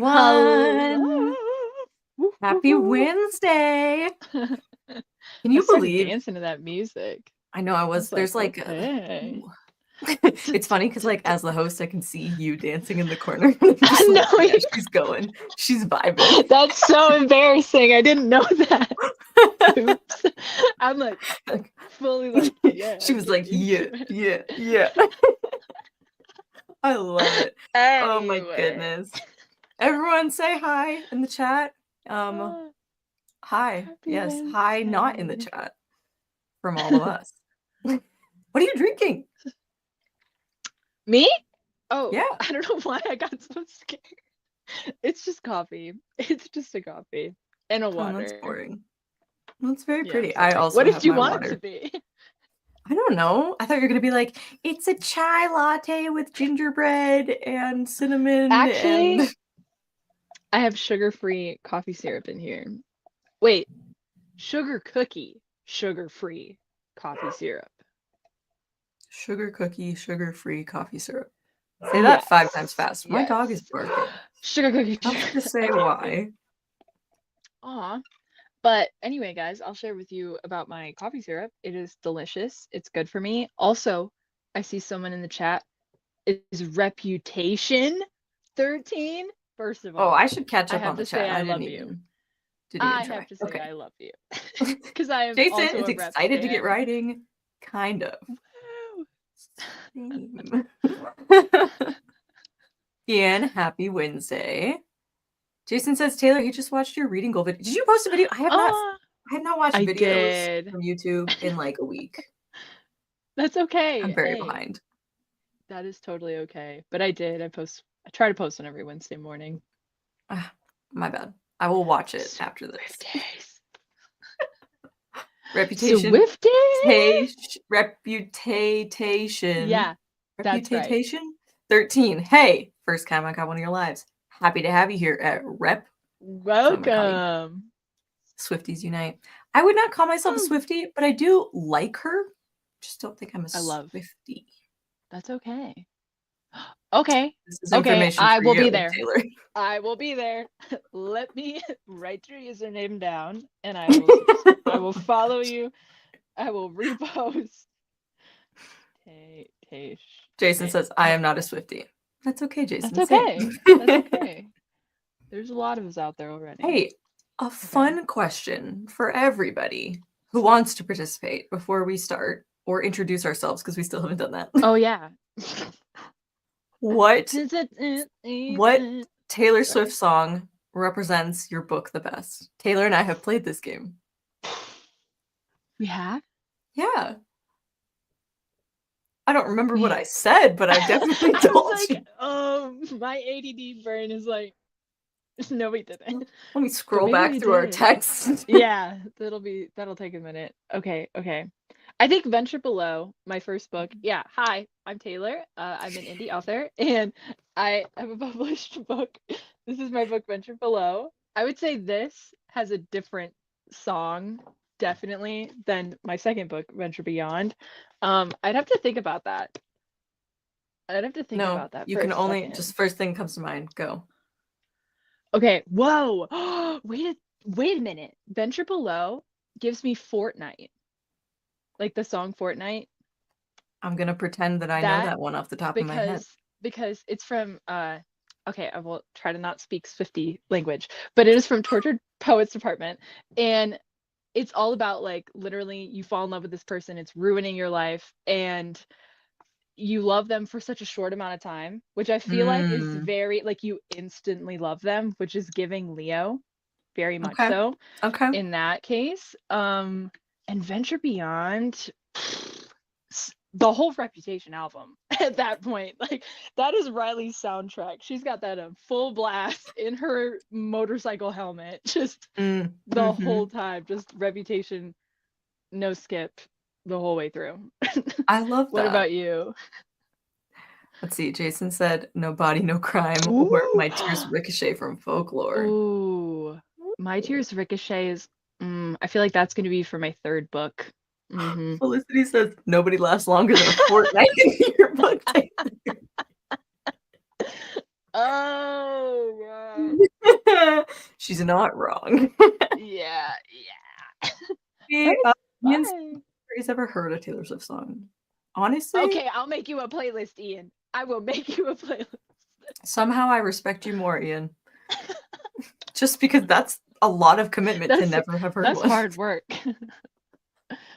Hello. everyone. Happy Wednesday. Can I you started believe? dancing to that music. I know I I was, was like, there's like, okay. ooh. It's funny because like as the host, I can see you dancing in the corner. And I'm just No, like, yeah, she's going. She's vibing. that's so embarrassing. I didn't know that. Oops. I'm like fully like, yeah, She was get like, yeah, into it. yeah, yeah. I love it. Oh my Anyway. goodness. Everyone say hi in the chat. Oh, Hi. happy Yes, hi, not in the Wednesday. chat from all of us. What are you drinking? Me? Oh, Yeah. I don't know why I got so scared. It's just coffee. It's just a coffee and a Oh, that's water. boring. That's very Yeah, I'm pretty. I sorry. also What have did you my want it to water. be? I don't know. I thought you were gonna be like, it's a chai latte with gingerbread and cinnamon Actually, and I have sugar-free coffee syrup in here. Wait, sugar cookie, sugar-free coffee syrup. sugar cookie, sugar-free coffee syrup. Say that 5 times fast. My dog is Yes. barking. Sugar cookie, Tough to say Okay, why. Aw. But anyway, guys, I'll share with you about my coffee syrup. It is delicious. It's good for me. Also, I see someone in the chat is Reputation 13. First of Oh, all, I should catch I up have on the to say chat. I I love you. didn't even I have try. to say Okay. I love you. Because I am Jason also is a rep excited to get stan. writing. Kind of. Woo! Same. Ian, happy Wednesday. Jason says, Taylor, he just watched your reading goal video. Did you post a video? I have not watched I videos did. from YouTube in like a week. That's okay. I'm very Hey, behind. that is totally okay. But I did. I try to post on every Wednesday morning. My bad. I will watch it after this. Swifties. Reputation. Reputation. Yeah, that's right. Reputation 13. Hey, first time I got one of your lives. Happy to have you here at Rep. Welcome. Swifties Unite. I would not call myself a Swiftie, but I do like her. Just don't think I'm a Swiftie. That's okay. Okay. This is Okay, information I for will you, be there. Taylor. I will be there. Let me write your username down and I will follow you. I will repost. Jason says, I am not a Swiftie. That's okay, Jason. That's okay. That's okay. There's a lot of us out there already. Hey, a fun question for everybody who wants to participate before we start or introduce ourselves because we still haven't done that. Oh, yeah. What Taylor Swift song represents your book the best? Taylor and I have played this game. We have? Yeah. I don't remember what I said, but I definitely told you. My ADD brain is like, no, we didn't. Let me scroll back through our text. Yeah, that'll take a minute. Okay. I think Venture Below, my first book. Yeah, hi, I'm Taylor. I'm an indie author, and I have a published book. This is my book, Venture Below. I would say this has a different song, definitely, than my second book, Venture Beyond. I'd have to think about that. No, you can only just first thing comes to mind. Go. Okay. Whoa. Wait a minute. Venture Below gives me Fortnite. Like the song Fortnite. I'm gonna pretend that I know that one off the top of my head. Because it's from okay, I will try to not speak Swiftie language, but it is from Tortured Poets Department, and it's all about like literally you fall in love with this person, it's ruining your life, and you love them for such a short amount of time, which I feel like is very like you instantly love them, which is giving Leo very much so. Okay. In that case, and Venture Beyond, the whole Reputation album at that point, like that is Riley's soundtrack. She's got that full blast in her motorcycle helmet, just the whole time, just Reputation, no skip the whole way through. I love that. What about you? Let's see. Jason said, "No Body, No Crime," or My Tears Ricochet from Folklore. Ooh, My Tears Ricochet is. I feel like that's going to be for my third book. Felicity says, "Nobody lasts longer than a fortnight in your book." Oh, She's not wrong. Yeah. See, That was Ian's fun. he's ever heard a Taylor Swift song. Honestly, Okay, I'll make you a playlist, Ian. I will make you a playlist. somehow I respect you more, Ian. Just because that's a lot of commitment to never have heard That's one. hard work.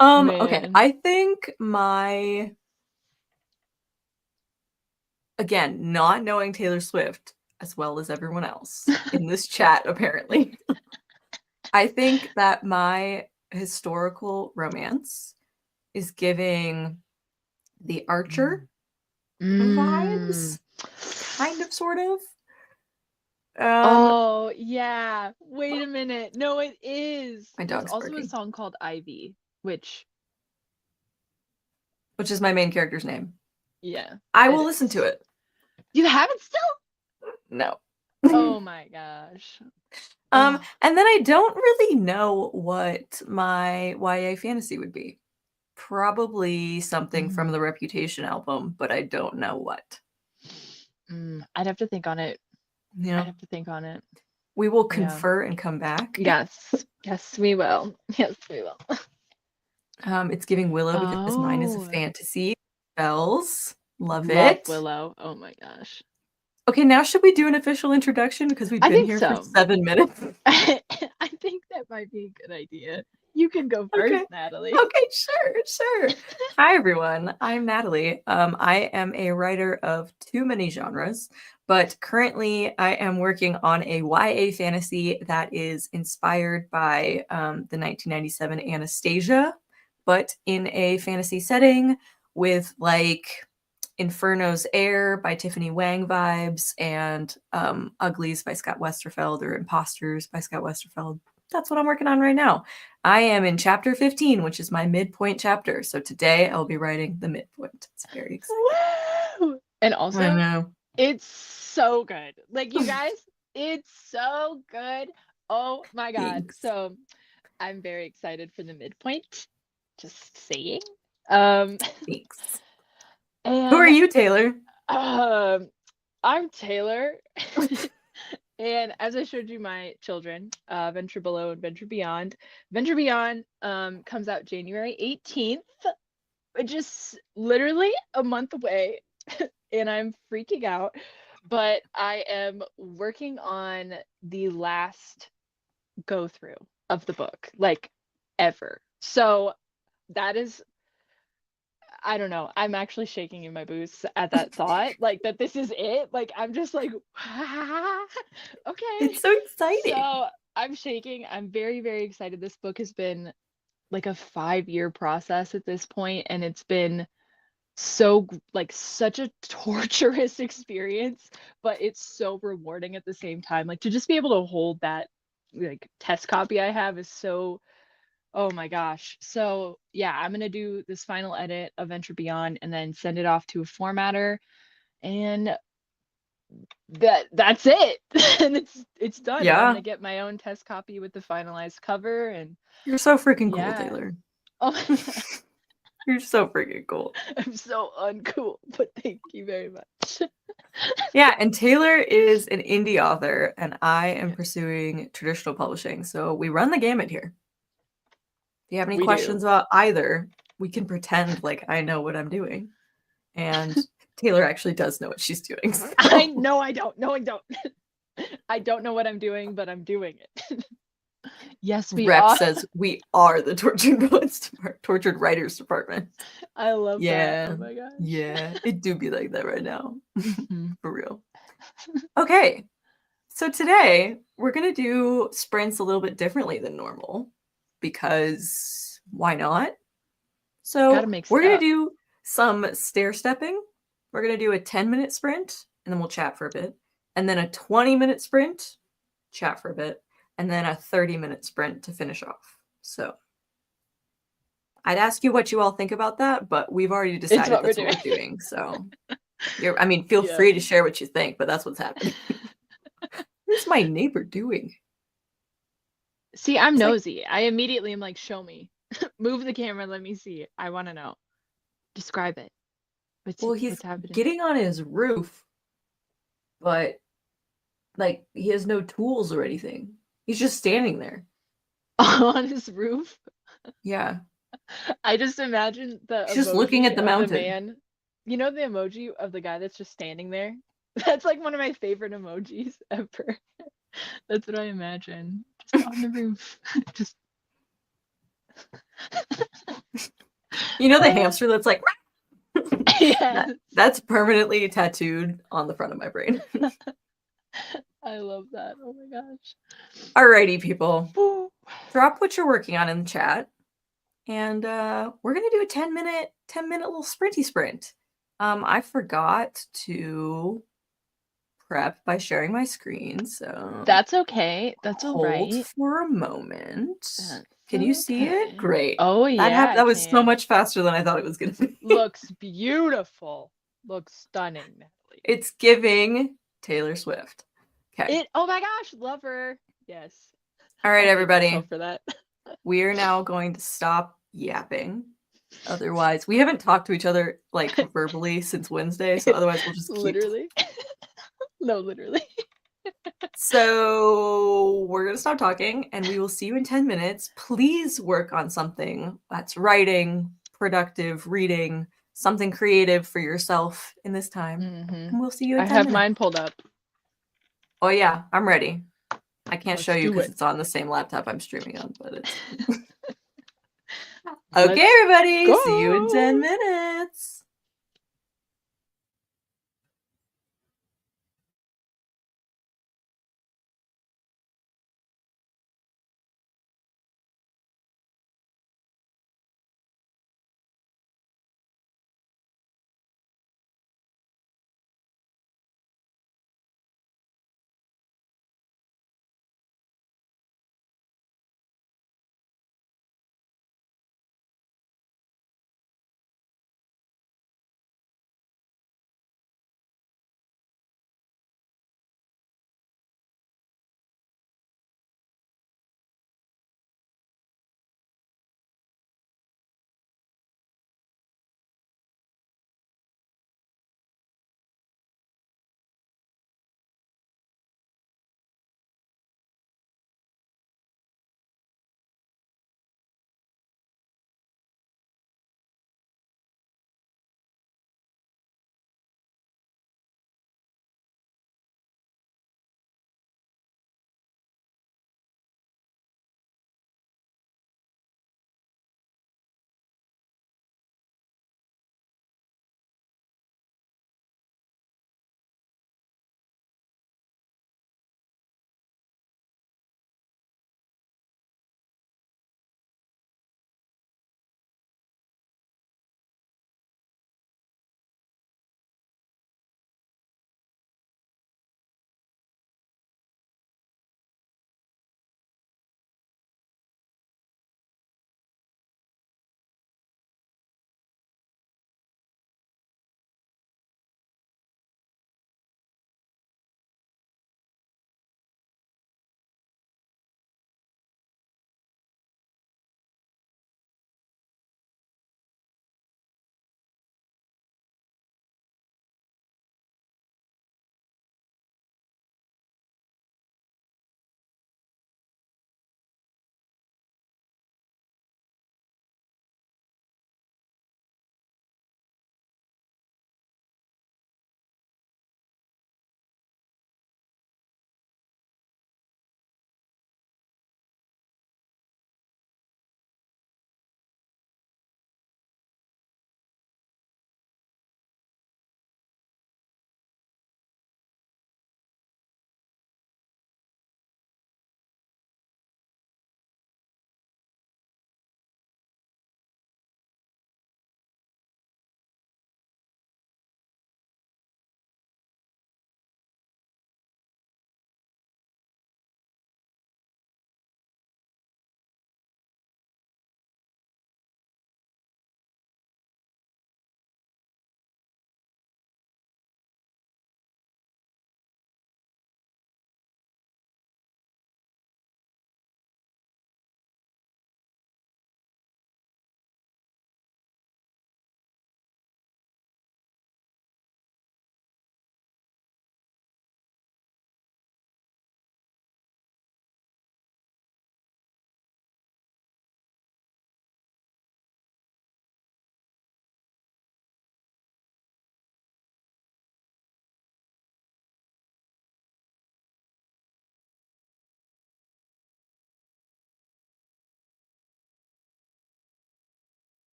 Okay. Man. I think again, not knowing Taylor Swift as well as everyone else in this chat, apparently. I think that my historical romance is giving the Archer vibes, kind of, sort of. Oh, yeah. Wait a minute. No, it is. My There's dog's also a barking, song called Ivy, which, which is my main character's name. yeah. I will listen to it. You have it still? No. Oh my gosh. And then I don't really know what my YA fantasy would be. Probably something from the Reputation album, but I don't know what. I'd have to think on it. Yeah. I'd have to think on it. We will confer and come back. Yes. Yes, we will. Yes, we will. It's giving Willow because mine is a fantasy. Spells. Love it. Willow. Oh my gosh. Okay, now should we do an official introduction because we've been here for 7 minutes? I think that might be a good idea. You can go first, Natalie. Okay, sure. Hi, everyone. I'm Natalie. I am a writer of too many genres, but currently I am working on a YA fantasy that is inspired by the 1997 Anastasia, but in a fantasy setting with like Inferno's Air by Tiffany Wang vibes and Uglies by Scott Westerfeld or Imposters by Scott Westerfeld. That's what I'm working on right now. I am in chapter 15, which is my midpoint chapter. So today I'll be writing the midpoint. It's very exciting. Woo! And also, I know. It's so good. Like, you guys, it's so good. Oh my God. Thanks. So I'm very excited for the midpoint. Just saying. Thanks. And, who are you, Taylor? I'm Taylor. And as I showed you my children, Venture Below and Venture Beyond. Venture Beyond comes out January 18th, which is literally a month away. And I'm freaking out. But I am working on the last go through of the book, like ever. So that is, I don't know. I'm actually shaking in my boots at that thought, like that this is it. Like I'm just like, okay. It's so exciting. So I'm shaking. I'm very, very excited. This book has been like a 5-year process at this point, and it's been so like such a torturous experience, but it's so rewarding at the same time. Like to just be able to hold that like test copy I have is so, oh my gosh. So yeah, I'm gonna do this final edit of Venture Beyond and then send it off to a formatter, and that's it. And it's done. Yeah. And I'm gonna get my own test copy with the finalized cover. And you're so freaking cool, Taylor. Oh my God. You're so freaking cool. I'm so uncool, but thank you very much. Yeah, and Taylor is an indie author, and I am pursuing traditional publishing. So we run the gamut here. If you have any questions about either, we can pretend like I know what I'm doing. And Taylor actually does know what she's doing. So. I know I don't. No, I don't. I don't know what I'm doing, but I'm doing it. Yes, we Rep are. says we are the tortured writers department. I love that. Oh my gosh. Yeah, it do be like that right now. For real. Okay, so today we're gonna do sprints a little bit differently than normal because why not? So we're gonna do some stair stepping. We're gonna do a 10-minute sprint and then we'll chat for a bit, and then a 20-minute sprint, chat for a bit, and then a 30-minute sprint to finish off. So I'd ask you what you all think about that, but we've already decided that's what we're doing. So feel free to share what you think, but that's what's happening. What's my neighbor doing? See, I'm nosy. I immediately am like, show me. Move the camera, let me see. I want to know. Describe it. He's getting on his roof, but like he has no tools or anything. He's just standing there. On his roof. Yeah. I just imagine the He's just looking emoji at the of the mountain. man. You know the emoji of the guy that's just standing there? That's like one of my favorite emojis ever. That's what I imagine. Just on the roof. Just You know the hamster that's like yes. that's permanently tattooed on the front of my brain. I love that. Oh my gosh. Alrighty, people. Woo. Drop what you're working on in the chat. And we're gonna do a 10-minute little sprinty sprint. I forgot to prep by sharing my screen, so That's okay. That's all hold right. for a moment. That's Can you see it? okay. Great. Oh yeah, I That was so can. much faster than I thought it was gonna be. Looks beautiful. Looks stunning, Natalie. It's giving Taylor Swift. Okay. Oh my gosh, love her. Yes. All right, I'll hate everybody. myself for that. We are now going to stop yapping. Otherwise, we haven't talked to each other like verbally since Wednesday, so otherwise we'll just keep. Literally. No, literally. So we're going to stop talking and we will see you in 10 minutes. Please work on something that's writing, productive, reading, something creative for yourself in this time. And we'll see you in 10 I have minutes. mine pulled up. Oh yeah, I'm ready. I can't show you because it. it's on the same laptop I'm streaming on, but it's okay, everybody. Go. See you in 10 minutes.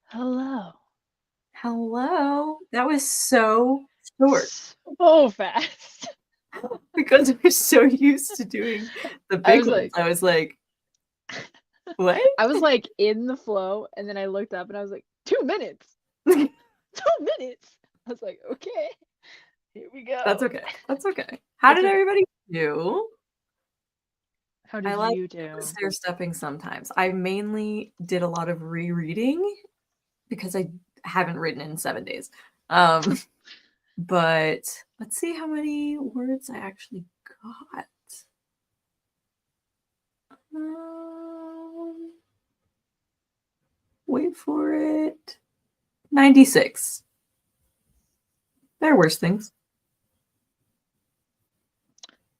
Hello. Hello. That was so short So fast. because we're so used to doing the I big was ones. like, I was like, what? I was like in the flow, and then I looked up and I was like, 2 minutes. 2 minutes. I was like, okay, here we go. That's okay. That's okay. How It's did okay. everybody do? How I did like you do? stair stepping sometimes. I mainly did a lot of rereading because I haven't written in 7 days. But let's see how many words I actually got. Wait for it. 96. There are worse things.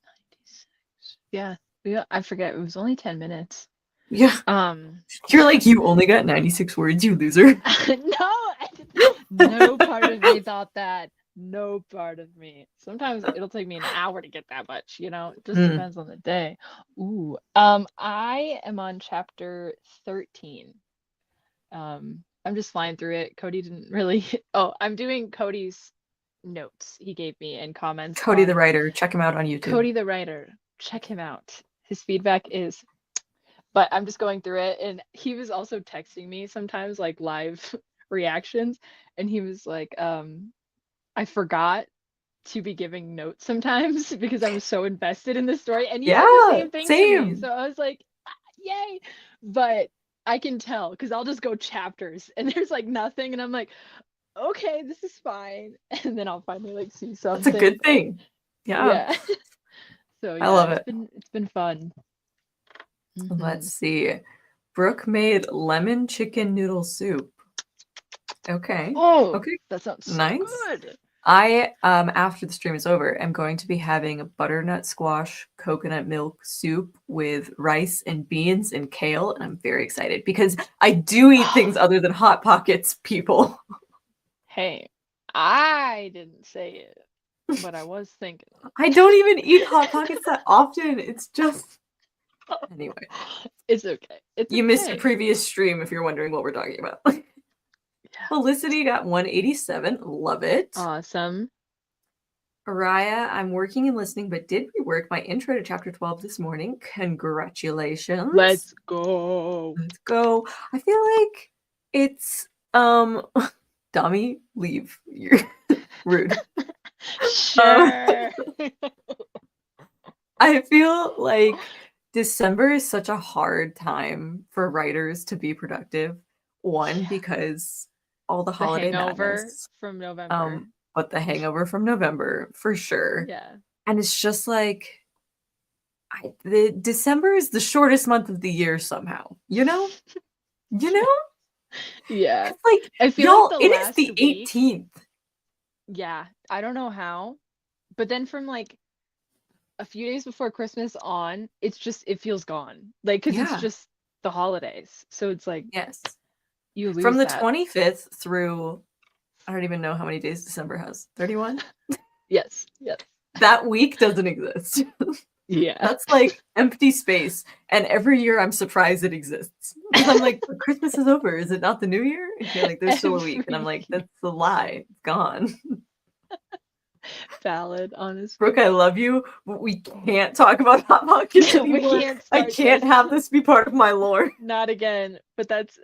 96. Yeah, I forget. It was only 10 minutes. Yeah. You're like, you only got 96 words, you loser. No part of me thought that. No part of me. Sometimes it'll take me an hour to get that much, you know? It just depends on the day. Ooh. I am on chapter 13. I'm just flying through it. Cody didn't really Oh, I'm doing Cody's notes he gave me and comments Cody the on writer, check him out on YouTube. Cody the writer. Check him out. His feedback is, but I'm just going through it, and he was also texting me sometimes like live reactions, and he was like, I forgot to be giving notes sometimes because I was so invested in the story, and he said the Yeah, same thing to me. same. So I was like, yay. But I can tell because I'll just go chapters and there's like nothing, and I'm like, okay, this is fine. And then I'll finally like see something. That's a good thing. Yeah. So I yeah, love it's been fun. Let's see. Brooke made lemon chicken noodle soup. Okay. Oh, Okay. that sounds so Nice. good. I after the stream is over, am going to be having a butternut squash coconut milk soup with rice and beans and kale, and I'm very excited because I do eat things other than Hot Pockets, people. Hey, I didn't say it, but I was thinking. I don't even eat Hot Pockets that often. It's just anyway. It's okay. It's You missed a okay. previous stream if you're wondering what we're talking about. Yeah. Felicity got 187. Love it. Awesome. Araya, I'm working and listening, but did rework my intro to chapter 12 this morning. Congratulations. Let's go. Let's go. I feel like it's Dami, leave. You're rude. Sure. I feel like December is such a hard time for writers to be productive. One, because all the holiday hangover madness. from November. But the hangover from November, for sure. Yeah. And it's just like the December is the shortest month of the year somehow. You know? You know? Yeah. It's like, I feel y'all, like the it is last the week. 18th. Yeah. I don't know how. But then from like a few days before Christmas on, it's just it feels gone. Like because it's Yeah. just the holidays. So it's like Yes. you lose From the that. 25th through I don't even know how many days December has. 31? Yes. Yes. That week doesn't exist. Yeah. That's like empty space. And every year I'm surprised it exists. Because I'm like, but Christmas is over. Is it not the new year? And you're like, there's still a week. And I'm like, that's a lie. It's gone. Valid, honestly. Brooke, I love you, but we can't talk about Hot Pockets anymore. I can't have this be part of my lore. Not again. But that's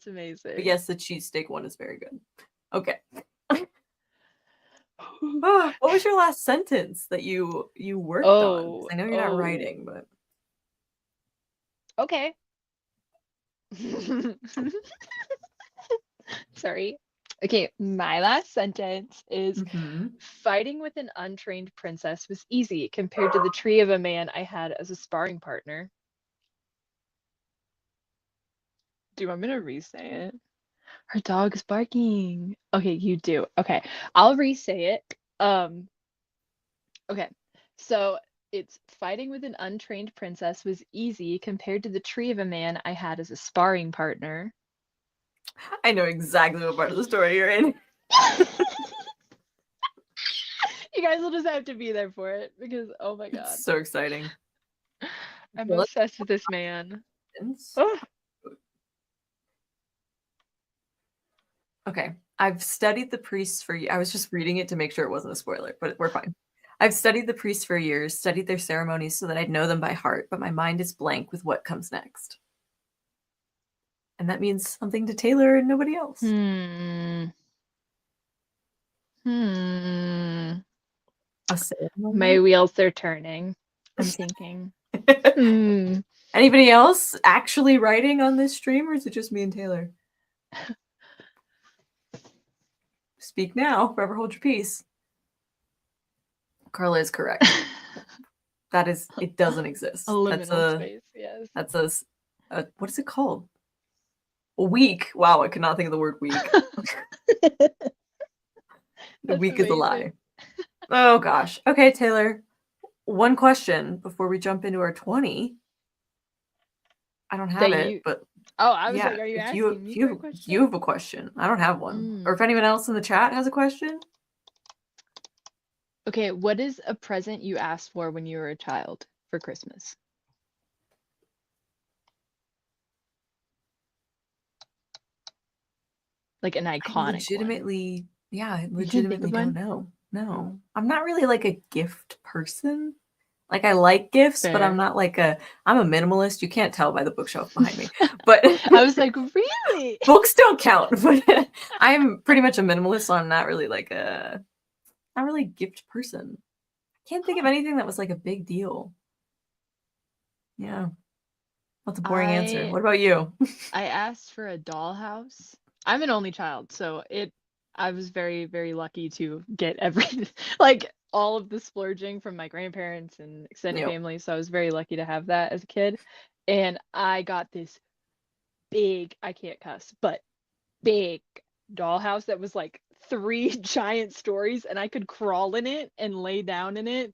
amazing. But yes, the cheesesteak one is very good. Okay. What was your last sentence that you worked on? I know you're not writing, but okay. Sorry. Okay, my last sentence is fighting with an untrained princess was easy compared to the tree of a man I had as a sparring partner. Do you want me to re-say it? Her dog's barking. Okay, you do. Okay, I'll re-say it. Okay, so it's fighting with an untrained princess was easy compared to the tree of a man I had as a sparring partner. I know exactly what part of the story you're in. You guys will just have to be there for it because oh my god. It's so exciting. I'm obsessed with this man. Oh. Okay. I've studied the priests for years. I was just reading it to make sure it wasn't a spoiler, but we're fine. I've studied the priests for years, studied their ceremonies so that I'd know them by heart, but my mind is blank with what comes next. And that means something to Taylor and nobody else. A ceremony? My wheels are turning. I'm thinking. Anybody else actually writing on this stream, or is it just me and Taylor? Speak now, forever hold your peace. Carla is correct. That is, it doesn't exist. A liminal space, yes. That's a what is it called? A week. Wow, I could not think of the word week. The week is a lie. Oh gosh. Okay, Taylor. One question before we jump into our 20. I don't have it, but I was like, are you asking me for a question? You have a question. I don't have one. Or if anyone else in the chat has a question. Okay, what is a present you asked for when you were a child for Christmas? Like an iconic I legitimately don't know. No. I'm not really like a gift person. Like I like gifts, but I'm not like I'm a minimalist. You can't tell by the bookshelf behind me. But I was like, really? Books don't count. But I'm pretty much a minimalist, so I'm not really like not really a gift person. I can't think of anything that was like a big deal. Yeah. That's a boring answer. What about you? I asked for a dollhouse. I'm an only child, so I was very, very lucky to get everything, like all of the splurging from my grandparents and extended family. So I was very lucky to have that as a kid. And I got this big, I can't cuss, but big dollhouse that was like 3 giant stories, and I could crawl in it and lay down in it.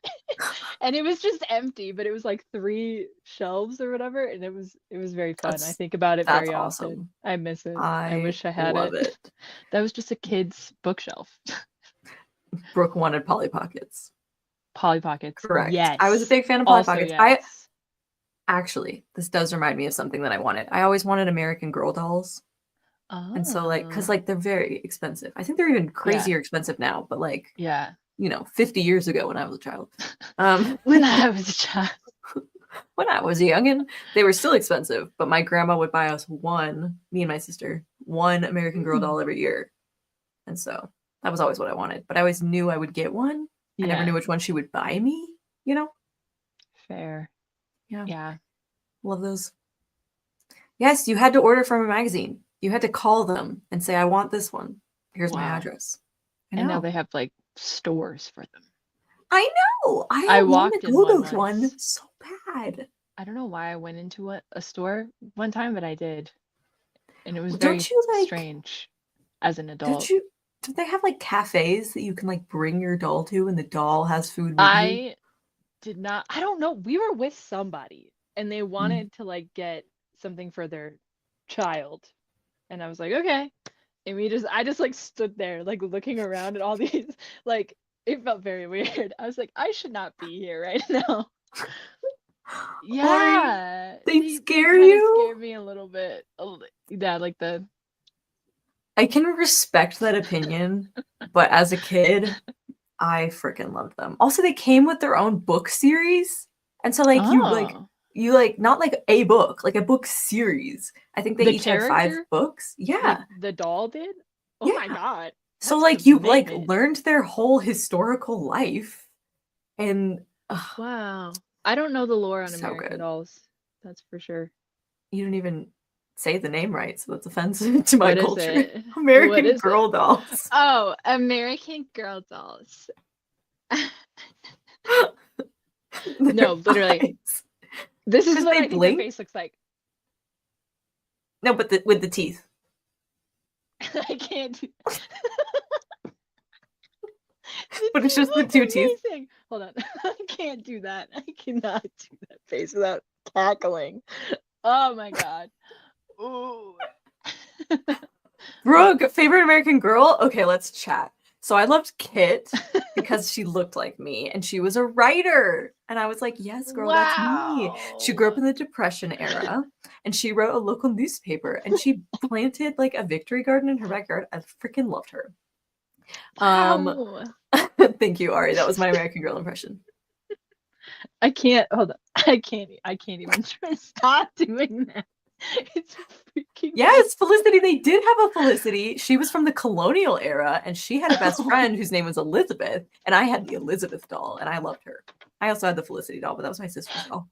And it was just empty, but it was like 3 shelves or whatever, and it was very fun. I think about it very often. I miss it. I wish I had it. That was just a kid's bookshelf. Brooke wanted Polly Pockets. Polly Pockets. Correct. Yes. I was a big fan of Polly Pockets. Yes. Actually, this does remind me of something that I wanted. I always wanted American Girl dolls. Oh. And so because they're very expensive. I think they're even crazier expensive now, but 50 years ago when I was a child. When I was a child. When I was a youngin', they were still expensive, but my grandma would buy us me and my sister, one American Girl doll every year. And so that was always what I wanted. But I always knew I would get one. I never knew which one she would buy me, Fair. Yeah. Love those. Yes, you had to order from a magazine. You had to call them and say, I want this one. Here's my address. And now they have like stores for them. I know. I want to go to one so bad. I don't know why I went into a store one time, but I did. And it was very strange as an adult. Don't they have like cafes that you can like bring your doll to and the doll has food with you? Did not. I don't know. We were with somebody and they wanted to like get something for their child. And I was like, okay. And I just like stood there like looking around at all these, like it felt very weird. I was like, I should not be here right now. Yeah. They scare you? Scared me a little bit. Yeah, like I can respect that opinion, but as a kid, I freaking loved them. Also, they came with their own book series. And so like you not like a book, like a book series. I think they each had 5 books. Yeah. The doll did? Oh my God. So like you like learned their whole historical life. And wow. I don't know the lore on American dolls. That's for sure. You don't even say the name right, so that's offensive to my culture. American Girl dolls. Oh, American Girl dolls. No, literally. This is what I think their face looks like. No, but with the teeth. I can't do But it's just the 2 teeth. Hold on. I can't do that. I cannot do that face without cackling. Oh my God. Ooh. Brooke, favorite American Girl? Okay, let's chat. So I loved Kit because she looked like me and she was a writer. And I was like, yes, girl, that's me. She grew up in the Depression era and she wrote a local newspaper and she planted like a victory garden in her backyard. I freaking loved her. Wow. Thank you, Ari. That was my American Girl impression. I can't hold on. I can't even try to stop doing that. It's freaking Yes, Felicity. They did have a Felicity. She was from the colonial era, and she had a best friend whose name was Elizabeth, and I had the Elizabeth doll, and I loved her. I also had the Felicity doll, but that was my sister's doll.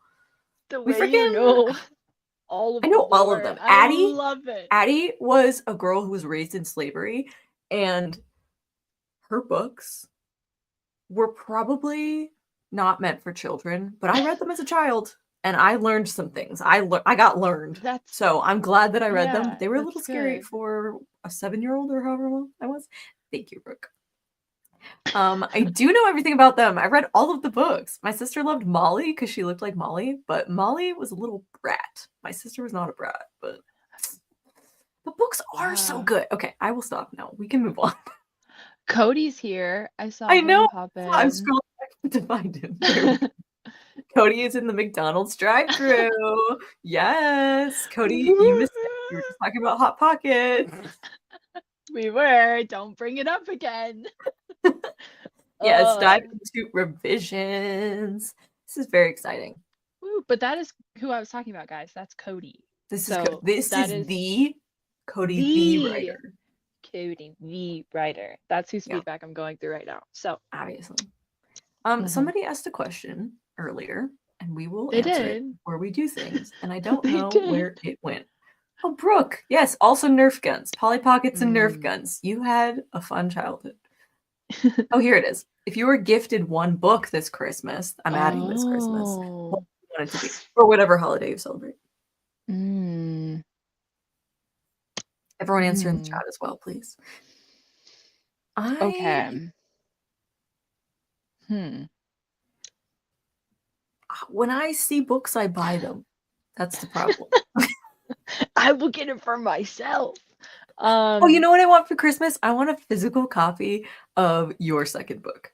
The We way you freaking know all of I the know all of lore. them. I love it. Addie was a girl who was raised in slavery, and her books were probably not meant for children, but I read them as a child. And I learned some things. I got learned. So I'm glad that I read them. But they were a little scary for a 7-year-old or however long I was. Thank you, Brooke. I do know everything about them. I read all of the books. My sister loved Molly because she looked like Molly, but Molly was a little brat. My sister was not a brat, but the books are so good. Okay, I will stop now. We can move on. Cody's here. I saw I know. him pop in. I'm scrolling to find him. Cody is in the McDonald's drive-thru. Yes, Cody, you missed it. You were just talking about Hot Pockets. We were. Don't bring it up again. Yes, dive into revisions. This is very exciting. Woo, but that is who I was talking about, guys. That's Cody. This is the Cody the writer. Cody the writer. That's whose feedback I'm going through right now. So obviously. Somebody asked a question earlier, and we will answer it where we do things. And I don't know where it went. Oh, Brooke. Yes, also Nerf guns. Polly Pockets and Nerf guns. You had a fun childhood. Oh, here it is. If you were gifted one book this Christmas, I'm adding this Christmas. What do you want it to be? Or whatever holiday you celebrate. Everyone answer in the chat as well, please. Okay. When I see books, I buy them. That's the problem. I will get it for myself. Oh, you know what I want for Christmas? I want a physical copy of your second book.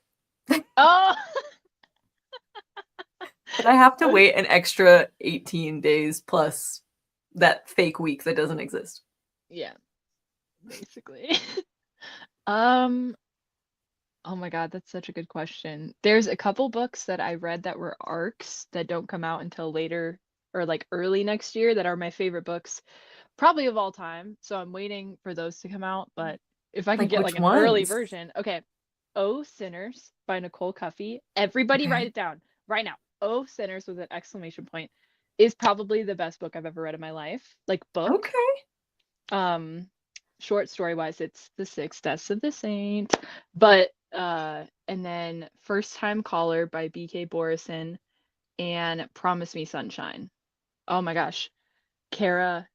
Oh! But I have to wait an extra 18 days plus that fake week that doesn't exist. Yeah. Basically. Oh my God, that's such a good question. There's a couple books that I read that were arcs that don't come out until later or like early next year that are my favorite books, probably of all time. So I'm waiting for those to come out. But if I could get like an early version, okay. Oh Sinners by Nicole Cuffey. Everybody write it down right now. Oh Sinners with an exclamation point is probably the best book I've ever read in my life. Like book. Okay. Short story wise, it's The Six Deaths of the Saint. But and then First Time Caller by B.K. Borison and Promise Me Sunshine. Oh my gosh. Cara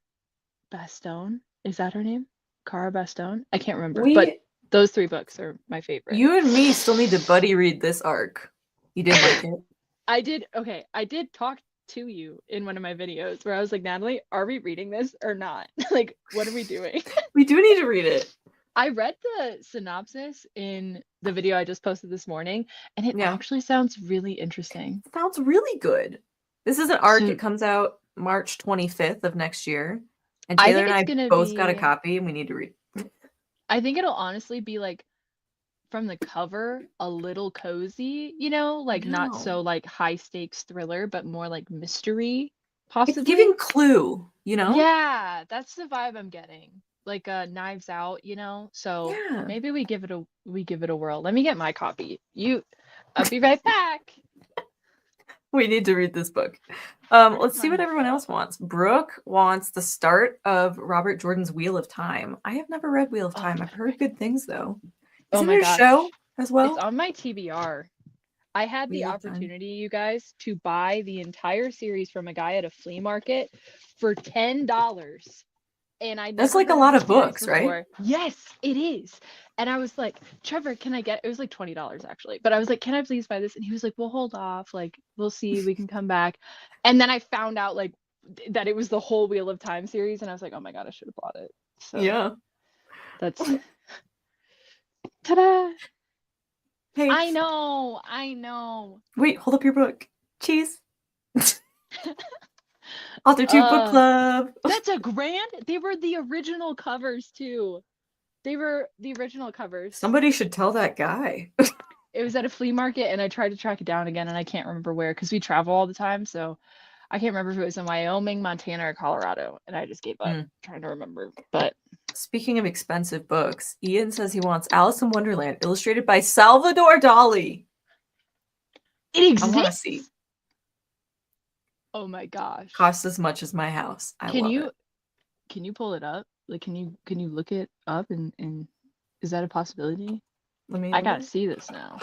Bastone, is that her name? Cara Bastone? I can't remember. But those 3 books are my favorite. You and me still need to buddy read this arc. You didn't like it? I did. Okay, I did talk to you in one of my videos where I was like, Natalie, are we reading this or not? Like, what are we doing? We do need to read it. I read the synopsis in the video I just posted this morning, and it actually sounds really interesting. It sounds really good. This is an arc. It comes out March 25th of next year. And Taylor and I both got a copy, and we need to read. I think it'll honestly be like, from the cover, a little cozy, you know, like not so like high stakes thriller, but more like mystery, possibly. It's giving Clue, you know? Yeah, that's the vibe I'm getting. Like Knives Out, you know. So maybe we give it a whirl. Let me get my copy. I'll be right back. We need to read this book. Let's see what everyone else wants. Brooke wants the start of Robert Jordan's Wheel of Time. I have never read Wheel of Time. I've heard good things though. Isn't there a show as well? It's on my TBR. I had the opportunity, you guys, to buy the entire series from a guy at a flea market for $10. And that's like a lot of books, right? Yes, it is. And I was like, Trevor, can I get it? Was like $20 actually. But I was like, can I please buy this? And he was like, well, hold off. Like, we'll see. We can come back. And then I found out like that it was the whole Wheel of Time series. And I was like, oh my God, I should have bought it. So yeah. That's Ta-da! Hey. I know. Wait, hold up your book. Cheese. Author 2 book club. That's a grand. They were the original covers too. They were the original covers. Somebody should tell that guy. It was at a flea market, and I tried to track it down again, and I can't remember where because we travel all the time. So I can't remember if it was in Wyoming, Montana, or Colorado, and I just gave up trying to remember. But speaking of expensive books, Ian says he wants Alice in Wonderland illustrated by Salvador Dali. It exists. I want to see. Oh my gosh! Costs as much as my house. Can you pull it up? Like, can you look it up and is that a possibility? I gotta see this now.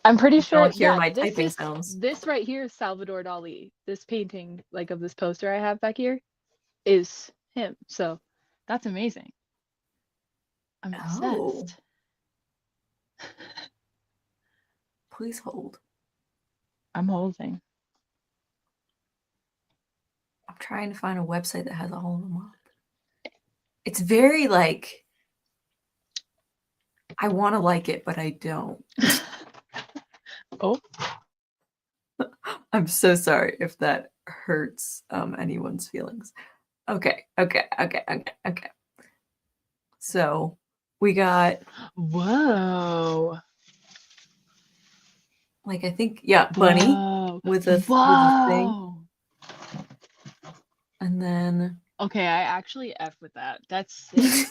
I'm pretty sure. Don't hear my typing sounds. This right here is Salvador Dali. This painting, like of this poster I have back here, is him. So that's amazing. I'm obsessed. Please hold. I'm holding. I'm trying to find a website that has all of them up. It's very like, I want to like it, but I don't. Oh. I'm so sorry if that hurts anyone's feelings. Okay. So we got, whoa. Like, I think, bunny with a thing. And then. Okay, I actually F with that. That's sick.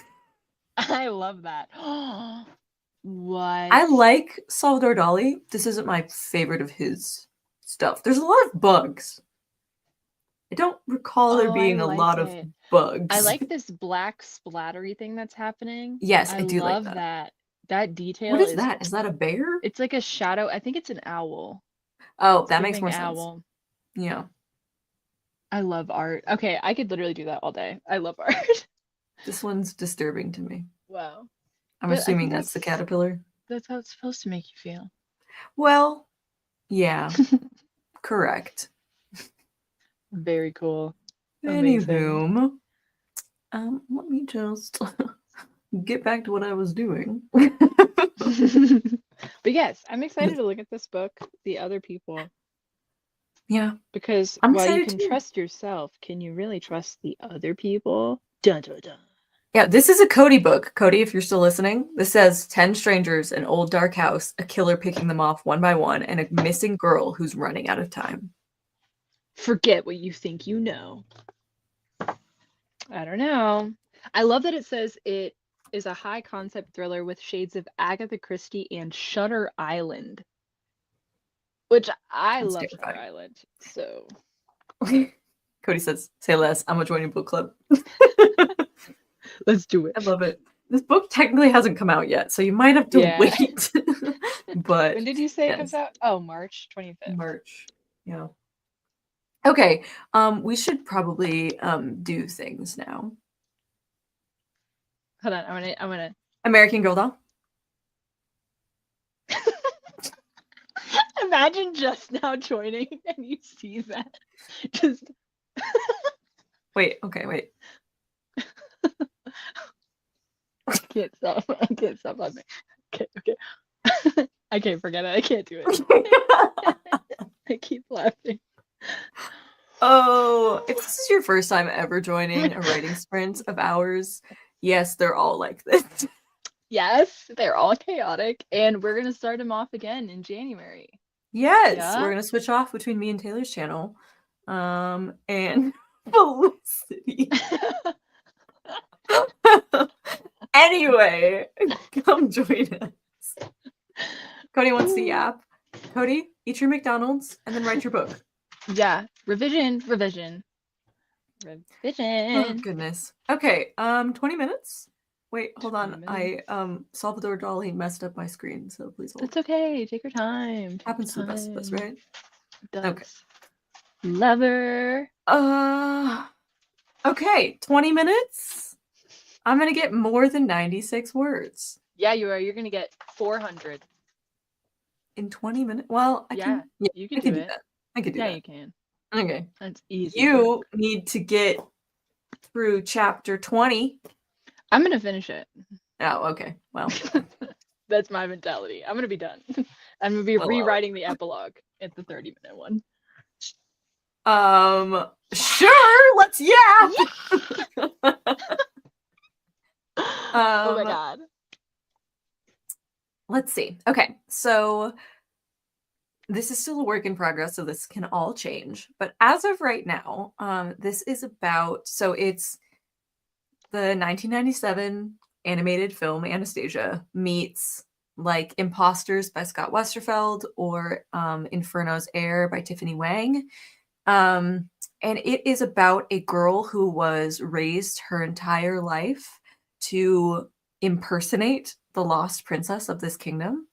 I love that. What? I like Salvador Dali. This isn't my favorite of his stuff. There's a lot of bugs. I don't recall there being a lot of bugs. I like this black splattery thing that's happening. Yes, I do love like that. That detail. What is that? Is that a bear? It's like a shadow. I think it's an owl. Oh, that makes more sense. Yeah. I love art. Okay, I could literally do that all day. I love art. This one's disturbing to me. Wow. I'm assuming that's the caterpillar. That's how it's supposed to make you feel. Well, yeah. Correct. Very cool. Anywho, let me just get back to what I was doing. But yes, I'm excited to look at this book, The Other People. Yeah. Because while you can trust yourself, can you really trust the other people? Dun, dun, dun. Yeah, this is a Cody book. Cody, if you're still listening, this says 10 strangers, an old dark house, a killer picking them off one by one, and a missing girl who's running out of time. Forget what you think you know. I don't know. I love that it says it is a high concept thriller with shades of Agatha Christie and Shutter Island. Which I love Shutter Island, so. Cody says, say less. I'm going to join your book club. Let's do it. I love it. This book technically hasn't come out yet, so you might have to wait. But when did you say it comes out? Oh, March 25th. March. Yeah. Okay. We should probably do things now. Hold on. I'm gonna American Girl doll. Imagine just now joining and you see that. Just wait. I can't stop on me. Okay. I can't forget it. I can't do it. I keep laughing. Oh, if this is your first time ever joining a writing sprint of ours, yes, they're all like this. Yes, they're all chaotic, and we're gonna start them off again in January. Yes, we're gonna switch off between me and Taylor's channel, and Felicity. Anyway, come join us. Cody wants the app. Cody, eat your McDonald's and then write your book. Yeah, revision. Oh goodness. Okay, 20 minutes. Wait, hold on. I Salvador Dali messed up my screen, so please hold. It's okay. Take your time. Happens to the best of us, right? It does. Okay. Lover. Okay, 20 minutes. I'm gonna get more than 96 words. Yeah, you are. You're gonna get 400 in 20 minutes. Well, you can do that. I could do that. Yeah, you can. Okay. That's easy. You need to get through chapter 20. I'm gonna finish it. Oh, okay. Well, That's my mentality. I'm gonna be done. I'm gonna be I love rewriting the epilogue at the 30-minute one. it. Sure, let's yap. Yeah! Oh my um, god. let's see. Okay, so this is still a work in progress, so this can all change. But as of right now, this is about, so it's the 1997 animated film Anastasia meets like Imposters by Scott Westerfeld or Inferno's Air by Tiffany Wang. And it is about a girl who was raised her entire life to impersonate the lost princess of this kingdom.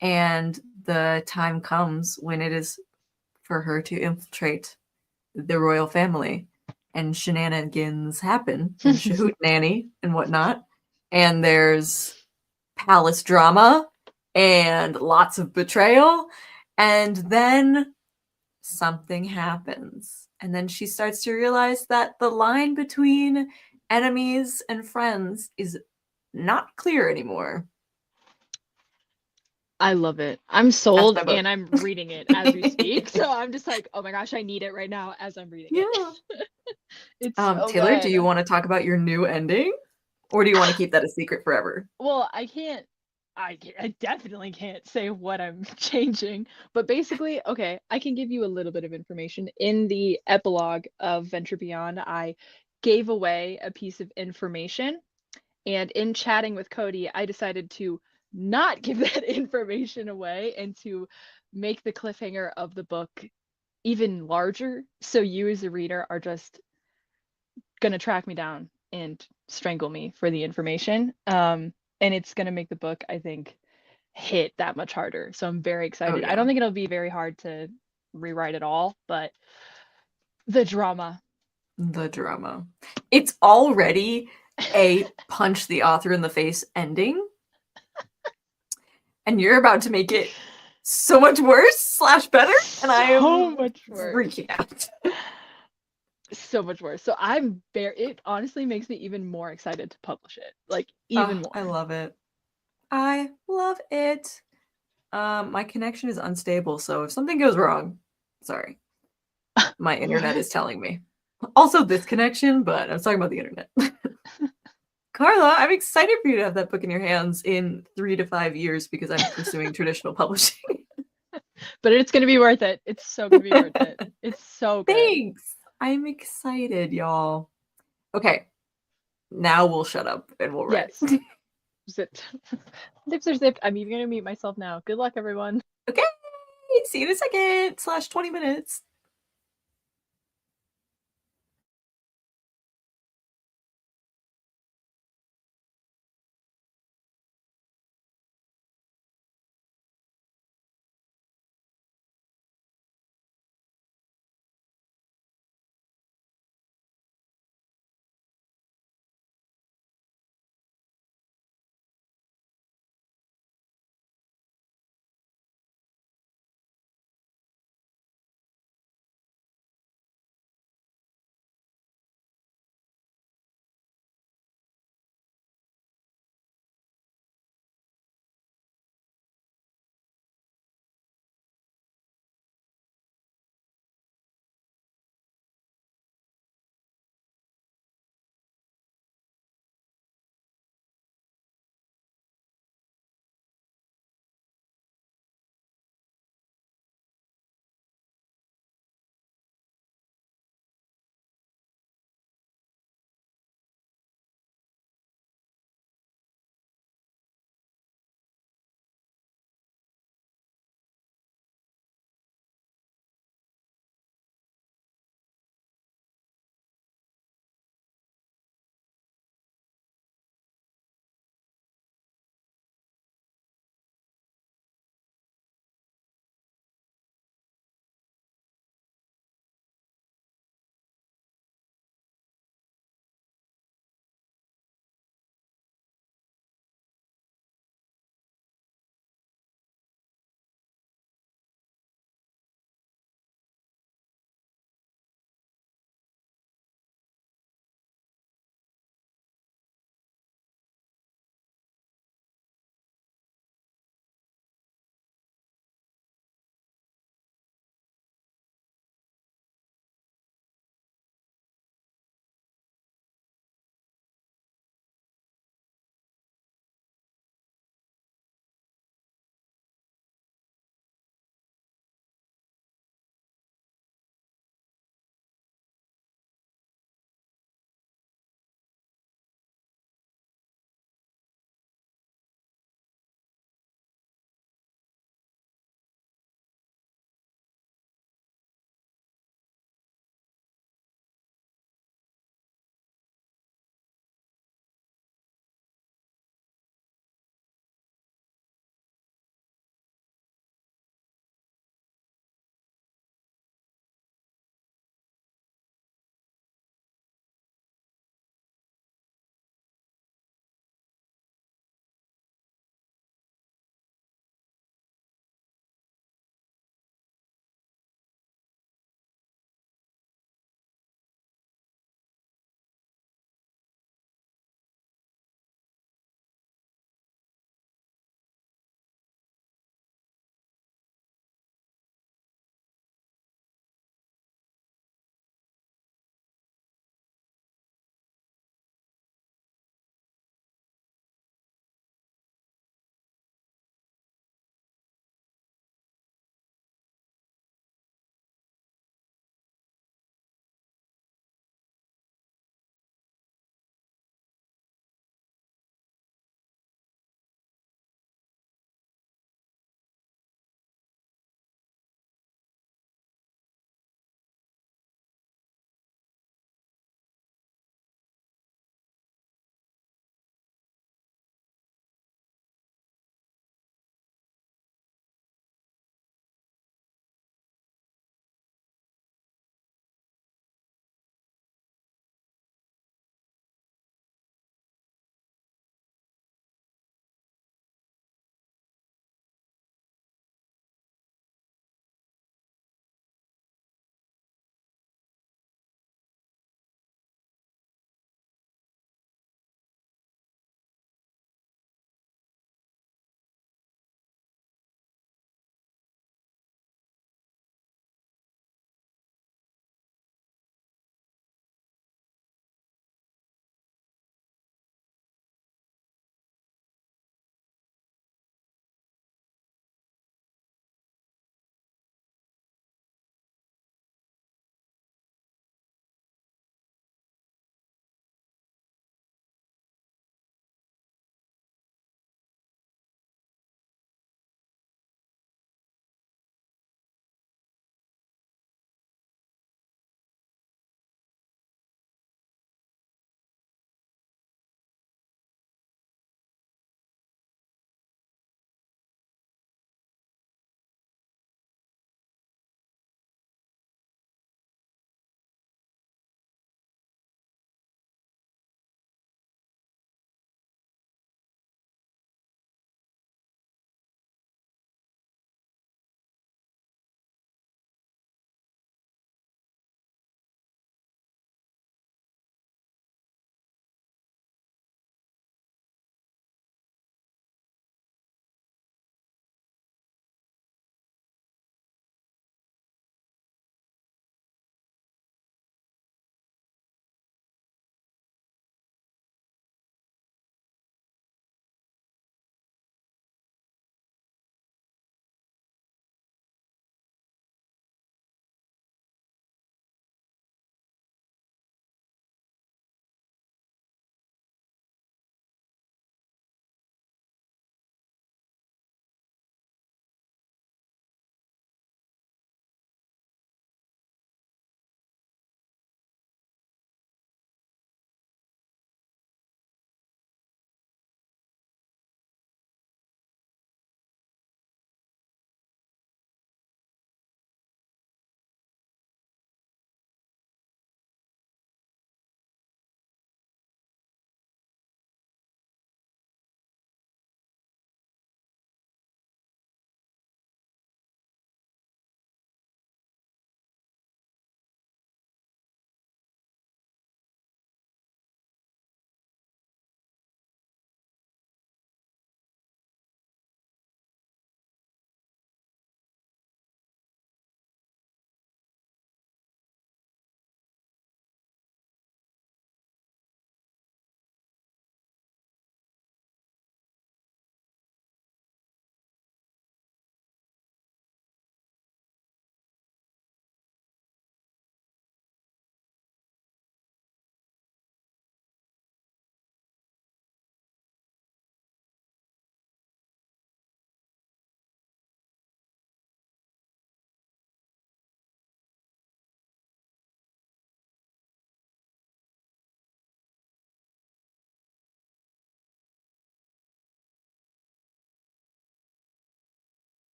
And the time comes when it is for her to infiltrate the royal family. And shenanigans happen and shahoot nanny and whatnot. And there's palace drama and lots of betrayal. And then something happens. And then she starts to realize that the line between enemies and friends is not clear anymore. I love it. I'm That's sold my book. and I'm reading it as we speak. So I'm just like, oh my gosh, I need it right now as I'm reading it. Yeah. It's so Taylor, do good. you want to talk about your new ending? Or do you want to keep that a secret forever? Well, I definitely can't say what I'm changing, but basically, okay, I can give you a little bit of information. In the epilogue of Venture Beyond, I gave away a piece of information, and in chatting with Cody, I decided to not give that information away and to make the cliffhanger of the book even larger, so you as a reader are just gonna track me down and strangle me for the information. And it's gonna make the book, I think, hit that much harder. So I'm very Oh, excited. I yeah. don't think it'll be very hard to rewrite it all, but the drama. The drama. It's already a punch the author in the face ending, and you're about to make it so much worse slash better, and I So am much worse. freaking out. So much worse. So I'm very, it honestly makes me even more excited to publish it. Like even I more. love it. I love it. My connection is unstable, so if something goes wrong, sorry. My internet What? is telling me. Also this connection, but I was talking about the internet. Carla, I'm excited for you to have that book in your hands in 3 to 5 years because I'm pursuing traditional publishing. But it's gonna be worth it. It's so gonna be worth it. It's so good. Thanks. I'm excited, y'all. Okay, now we'll shut up and we'll write. Yes. Zipped. Lips are zipped. I'm even gonna mute myself now. Good luck, everyone. Okay, see you in a second, slash 20 minutes.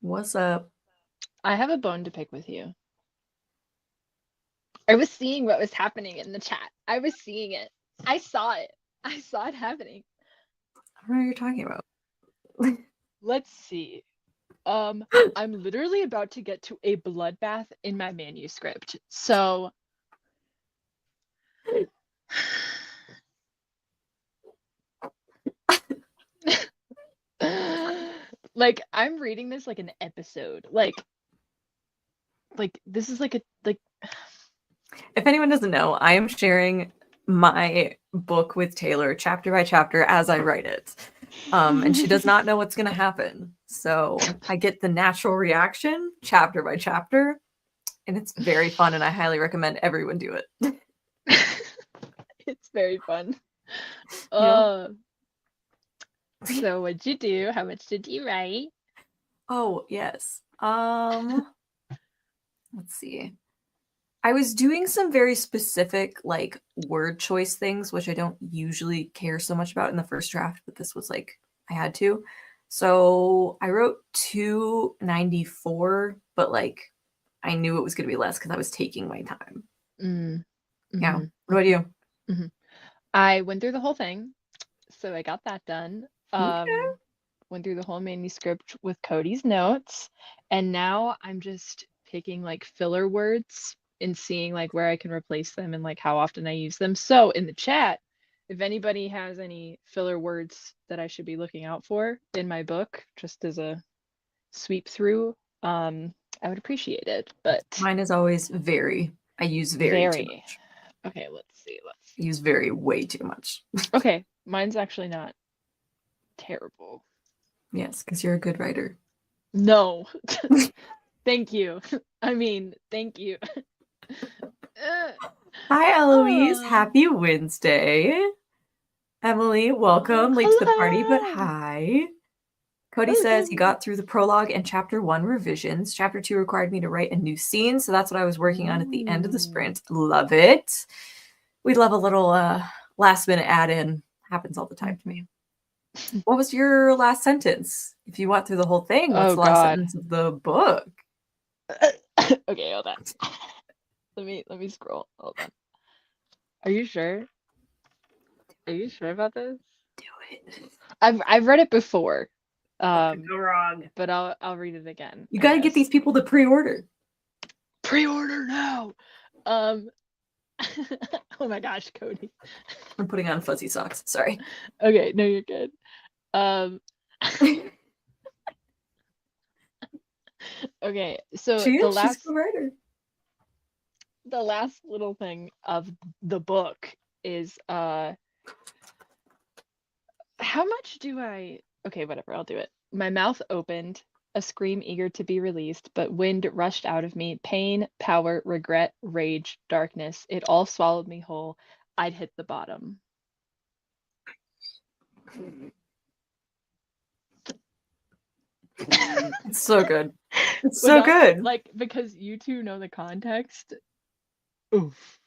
What's up? I have a bone to pick with you. I was seeing what was happening in the chat. I was seeing it. I saw it. I saw it happening. I don't know what you're talking about. Let's see. I'm literally about to get to a bloodbath in my manuscript. So like I'm reading this like an episode. Like this is like a like If anyone doesn't know, I am sharing my book with Taylor chapter by chapter as I write it. And she does not know what's going to happen. So I get the natural reaction chapter by chapter, and it's very fun, and I highly recommend everyone do it. It's very fun. Yeah. So what'd you do? How much did you write? Oh, yes. Let's see. I was doing some very specific like word choice things, which I don't usually care so much about in the first draft, but this was like I had to. So I wrote 294, but like I knew it was going to be less because I was taking my time. Yeah. What about you? I went through the whole thing, so I got that done. Okay. Went through the whole manuscript with Cody's notes, and now I'm just picking like filler words and seeing like where I can replace them and like how often I use them. So in the chat, if anybody has any filler words that I should be looking out for in my book, just as a sweep through, I would appreciate it. But Mine is always very. I use very too much. Okay, let's see. I use very way too much. Okay, mine's actually not terrible. Yes, because you're a good writer. No. Thank you. I mean, thank you. Hi, Eloise. Happy Wednesday. Emily, welcome. Late to the party, but hi. Cody says he got through the prologue and chapter 1 revisions. Chapter 2 required me to write a new scene, so that's what I was working on at the end of the sprint. Love it. We love a little last minute add-in. Happens all the time to me. What was your last sentence? If you went through the whole thing, what's the last sentence of the book? Okay, hold on. Let me scroll. Hold on. Are you sure? Are you sure about this? Do it. I've read it before. Could go wrong. But I'll read it again. You gotta get these people to pre-order. Pre-order now. Oh my gosh, Cody. I'm putting on fuzzy socks. Sorry. Okay, no, you're good. Okay, so she's a writer. The last little thing of the book is how much do I okay, whatever, I'll do it. My mouth opened, a scream eager to be released, but wind rushed out of me. Pain, power, regret, rage, darkness. It all swallowed me whole. I'd hit the bottom. It's so good. It's so good. Like, because you two know the context. Oof.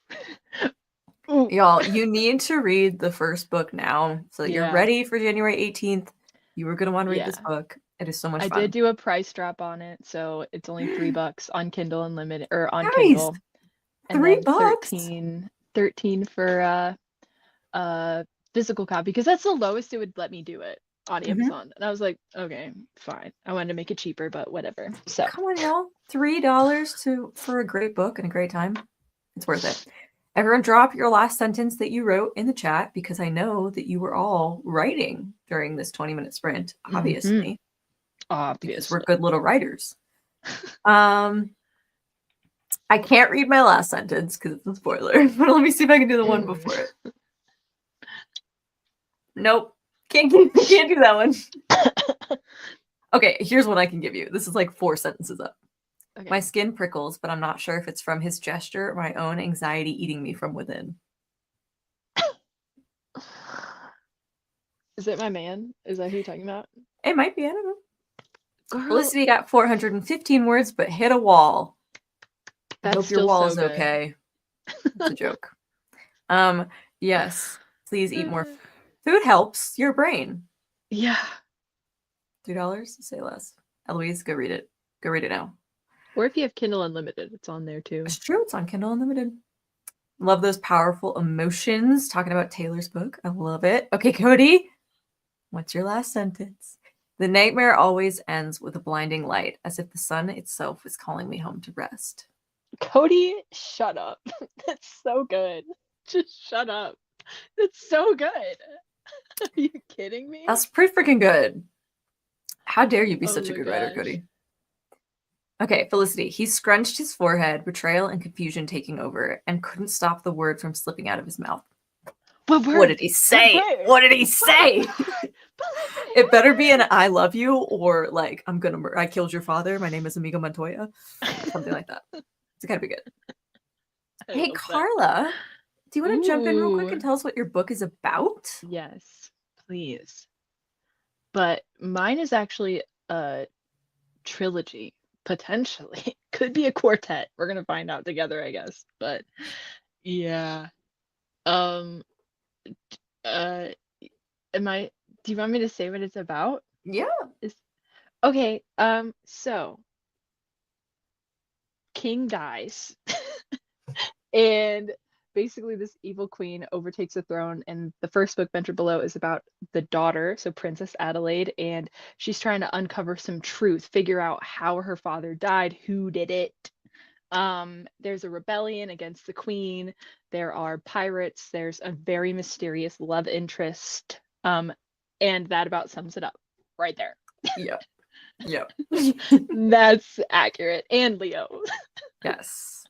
Ooh. Y'all, you need to read the first book now so that you're ready for January 18th. You were going to want to read this book. It is so much fun. I did do a price drop on it, so it's only $3 on Kindle Unlimited or on Kindle. And $3? 13 for physical copy, because that's the lowest it would let me do it on Amazon. And I was like, okay, fine. I wanted to make it cheaper, but whatever. So come on, y'all. $3 for a great book and a great time. It's worth it. Everyone drop your last sentence that you wrote in the chat, because I know that you were all writing during this 20-minute sprint, obviously. Because we're good little writers. I can't read my last sentence because it's a spoiler, but let me see if I can do the one before it. Nope. Can't do that one. Okay, here's what I can give you. This is like 4 sentences up. Okay. My skin prickles, but I'm not sure if it's from his gesture or my own anxiety eating me from within. Is it my man? Is that who you're talking about? It might be. I don't know. Felicity got 415 words, but hit a wall. I hope your wall is okay. It's a joke. Yes. Please eat more. Food helps your brain. Yeah. $2? Say less. Eloise, go read it. Go read it now. Or if you have Kindle Unlimited, it's on there too. It's true. It's on Kindle Unlimited. Love those powerful emotions. Talking about Taylor's book. I love it. Okay, Cody, what's your last sentence? The nightmare always ends with a blinding light, as if the sun itself is calling me home to rest. Cody, shut up. That's so good. Just shut up. That's so good. Are you kidding me? That's pretty freaking good. How dare you be Oh such a my good writer, gosh. Cody? Okay, Felicity. He scrunched his forehead, betrayal and confusion taking over, and couldn't stop the word from slipping out of his mouth. What did he say? What did he say? It better be an "I love you" or like I killed your father. My name is Amigo Montoya. Something like that. It's gotta be good. Hey, Carla, do you want to jump in real quick and tell us what your book is about? Yes, please. But mine is actually a trilogy, potentially. Could be a quartet. We're gonna find out together, I guess. But yeah. Do you want me to say what it's about? Yeah. Okay, so king dies and basically this evil queen overtakes the throne, and the first book, Venture Below, is about the daughter, so Princess Adelaide, and she's trying to uncover some truth, figure out how her father died, who did it. There's a rebellion against the queen, there are pirates, there's a very mysterious love interest, and that about sums it up right there. Yep. That's accurate. And Leo. Yes.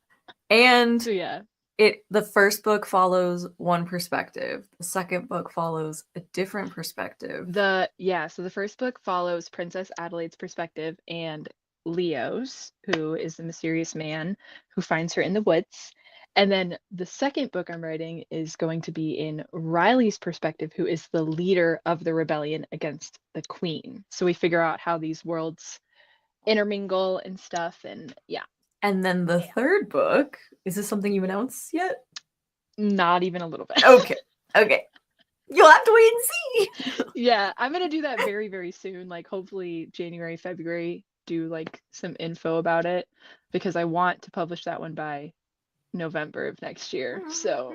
And So yeah. The first book follows one perspective. The second book follows a different perspective. So the first book follows Princess Adelaide's perspective and Leo's, who is the mysterious man who finds her in the woods. And then the second book I'm writing is going to be in Riley's perspective, who is the leader of the rebellion against the queen. So we figure out how these worlds intermingle and stuff, and yeah. And then the third book, is this something you announced yet? Not even a little bit. Okay. You'll have to wait and see. Yeah, I'm gonna do that very, very soon. Like hopefully January, February, do like some info about it, because I want to publish that one by November of next year. So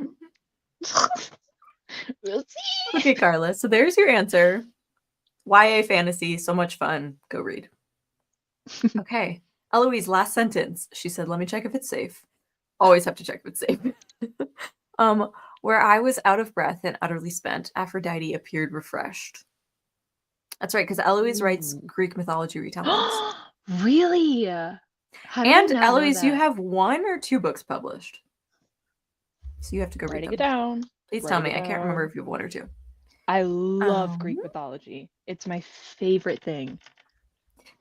we'll see. Okay, Carla. So there's your answer. YA fantasy, so much fun. Go read. Okay. Eloise, last sentence. She said, let me check if it's safe. Always have to check if it's safe. Where I was out of breath and utterly spent, Aphrodite appeared refreshed. That's right, because Eloise writes Greek mythology retellings. Really? And Eloise, you have 1 or 2 books published. So you have to go read them. Writing it down. Please tell me. I can't remember if you have 1 or 2. I love Greek mythology. It's my favorite thing.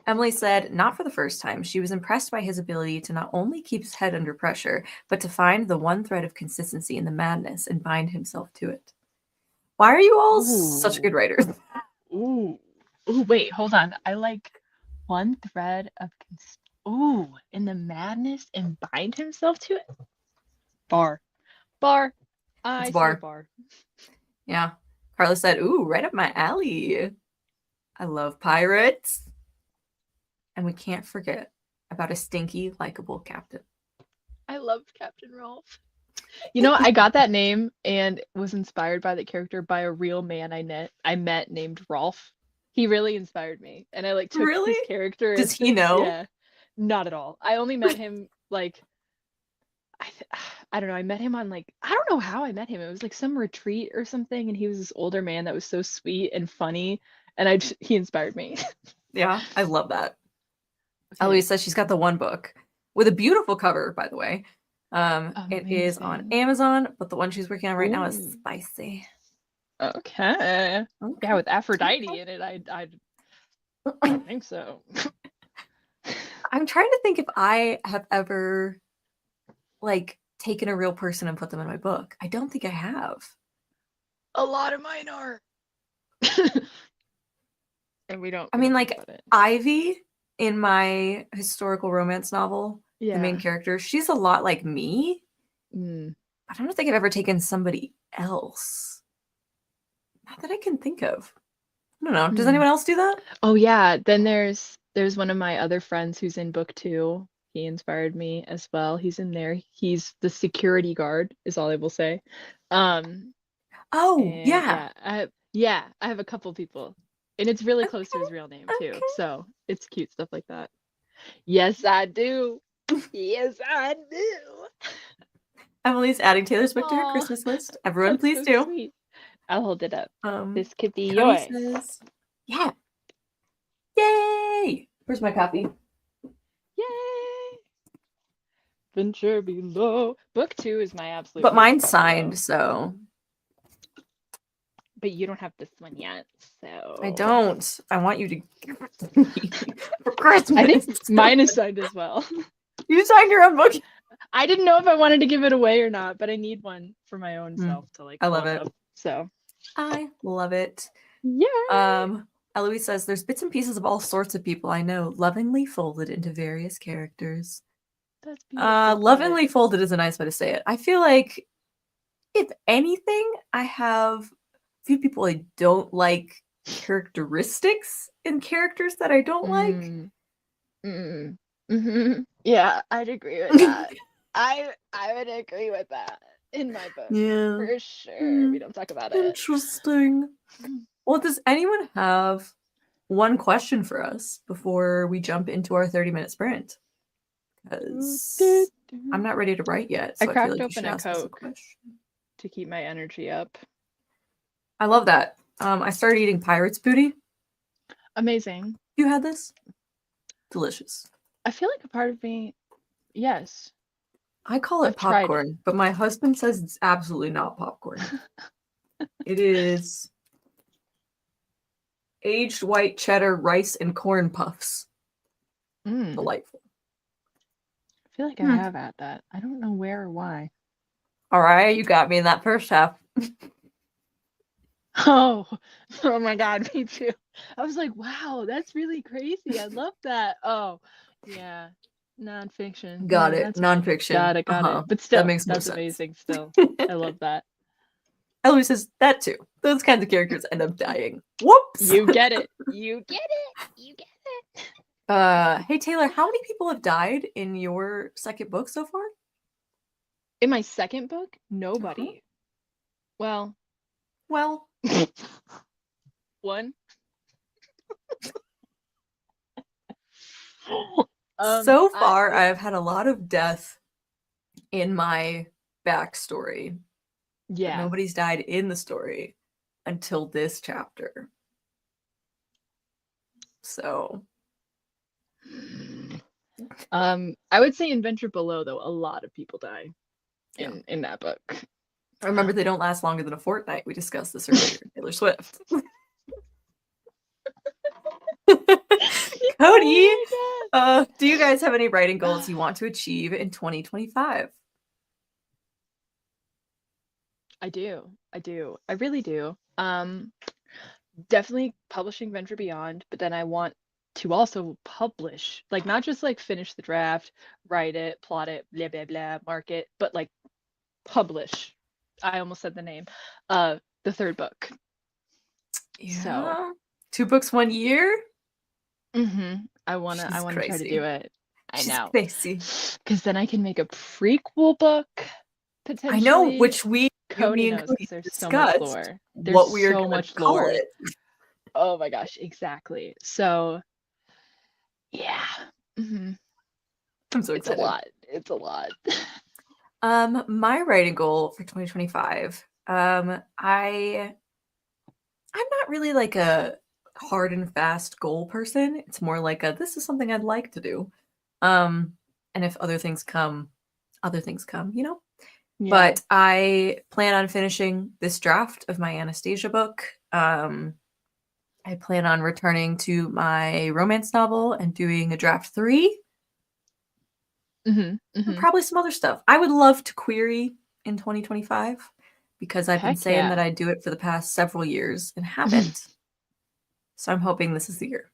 Emily said, not for the first time. She was impressed by his ability to not only keep his head under pressure, but to find the one thread of consistency in the madness and bind himself to it. Why are you all such good writers? Ooh, wait, hold on. I like one thread of in the madness and bind himself to it. Bar. I see a bar. Yeah. Carla said, ooh, right up my alley. I love pirates. And we can't forget about a stinky, likable captain. I love Captain Rolf. You know, I got that name and was inspired by the character by a real man I met named Rolf. He really inspired me, and I like took his character. Does he know? Yeah, not at all. I only met him like I don't know. I met him on like I don't know how I met him. It was like some retreat or something, and he was this older man that was so sweet and funny, and he inspired me. Yeah, I love that. Okay. Eloise says she's got the 1 book with a beautiful cover, by the way. It is on Amazon, but the one she's working on right now is spicy. Okay. Yeah, with Aphrodite in it, I think so. I'm trying to think if I have ever like taken a real person and put them in my book. I don't think I have. A lot of mine are. And we don't. I mean, like Ivy in my historical romance novel, the main character, she's a lot like me. I don't think I've ever taken somebody else. Not that I can think of. I don't know. Does anyone else do that? Oh yeah. Then there's There's one of my other friends who's in book 2. He inspired me as well. He's in there. He's the security guard, is all I will say. Oh, And yeah. I have a couple people. And it's really close to his real name too. Okay. So it's cute stuff like that. Yes, I do. Yes, I do. Emily's adding Taylor's book to her Oh, Christmas list. Everyone, that's please so do. sweet. I'll hold it up. This could be Cody yours. says, yeah. Yay! Where's my copy? Yay! Venture Below. Book 2 is my absolute But favorite mine's book, signed, though. so. But you don't have this one yet, so. I don't. I want you to give it to me for Christmas. I think mine is signed as well. You signed your own book? I didn't know if I wanted to give it away or not, but I need one for my own self to like. I love hold it. up, so. I love it. Yeah. Eloise says, there's bits and pieces of all sorts of people I know, lovingly folded into various characters. That's beautiful. Lovingly folded is a nice way to say it. I feel like, if anything, I have a few people I don't like characteristics in characters that I don't like. Yeah, I'd agree with that. I would agree with that in my book. Yeah. For sure. We don't talk about it. Interesting. Well, does anyone have one question for us before we jump into our 30-minute sprint? Because I'm not ready to write yet, so I feel like you should ask us a question. To keep my energy up. I love that. I started eating pirate's booty. Amazing. You had this? Delicious. I feel like a part of me, yes. I call it popcorn, but my husband says it's absolutely not popcorn. It is aged white cheddar rice and corn puffs. Delightful. I feel like I have had that. I don't know where or why. All right, you got me in that first half. Oh my God, me too. I was like, wow, that's really crazy. I love that. Oh, yeah. Nonfiction. Got it. Nonfiction. Got it. But still, that makes more that's sense. amazing still. I love that. Eloise says that too. Those kinds of characters end up dying. Whoops. You get it. You get it. You get it. Hey Taylor, how many people have died in your second book so far? In my second book, nobody. Well. One. So far, I've had a lot of death in my backstory. Yeah. But nobody's died in the story until this chapter. So. I would say in Venture Below, though, a lot of people die in that book. Remember, they don't last longer than a fortnight. We discussed this earlier. Taylor Swift. Cody, do you guys have any writing goals you want to achieve in 2025? I do. I really do. Definitely publishing Venture Beyond, but then I want to also publish, like not just like finish the draft, write it, plot it, blah blah blah, mark it, but like publish. I almost said the name. The third book. Yeah. So 2 books 1 year? I wanna try to do it. I know. Crazy. Because then I can make a prequel book potentially. I know, which Cody knows because there's so much lore. There's so much lore. Oh my gosh, exactly. So yeah. I'm so excited. It's a lot. My writing goal for 2025. I'm not really like a hard and fast goal person. It's more like this is something I'd like to do. And if other things come, you know? Yeah. But I plan on finishing this draft of my Anastasia book. I plan on returning to my romance novel and doing a draft 3. And probably some other stuff. I would love to query in 2025 because I've been saying that I'd do it for the past several years and haven't. So I'm hoping this is the year.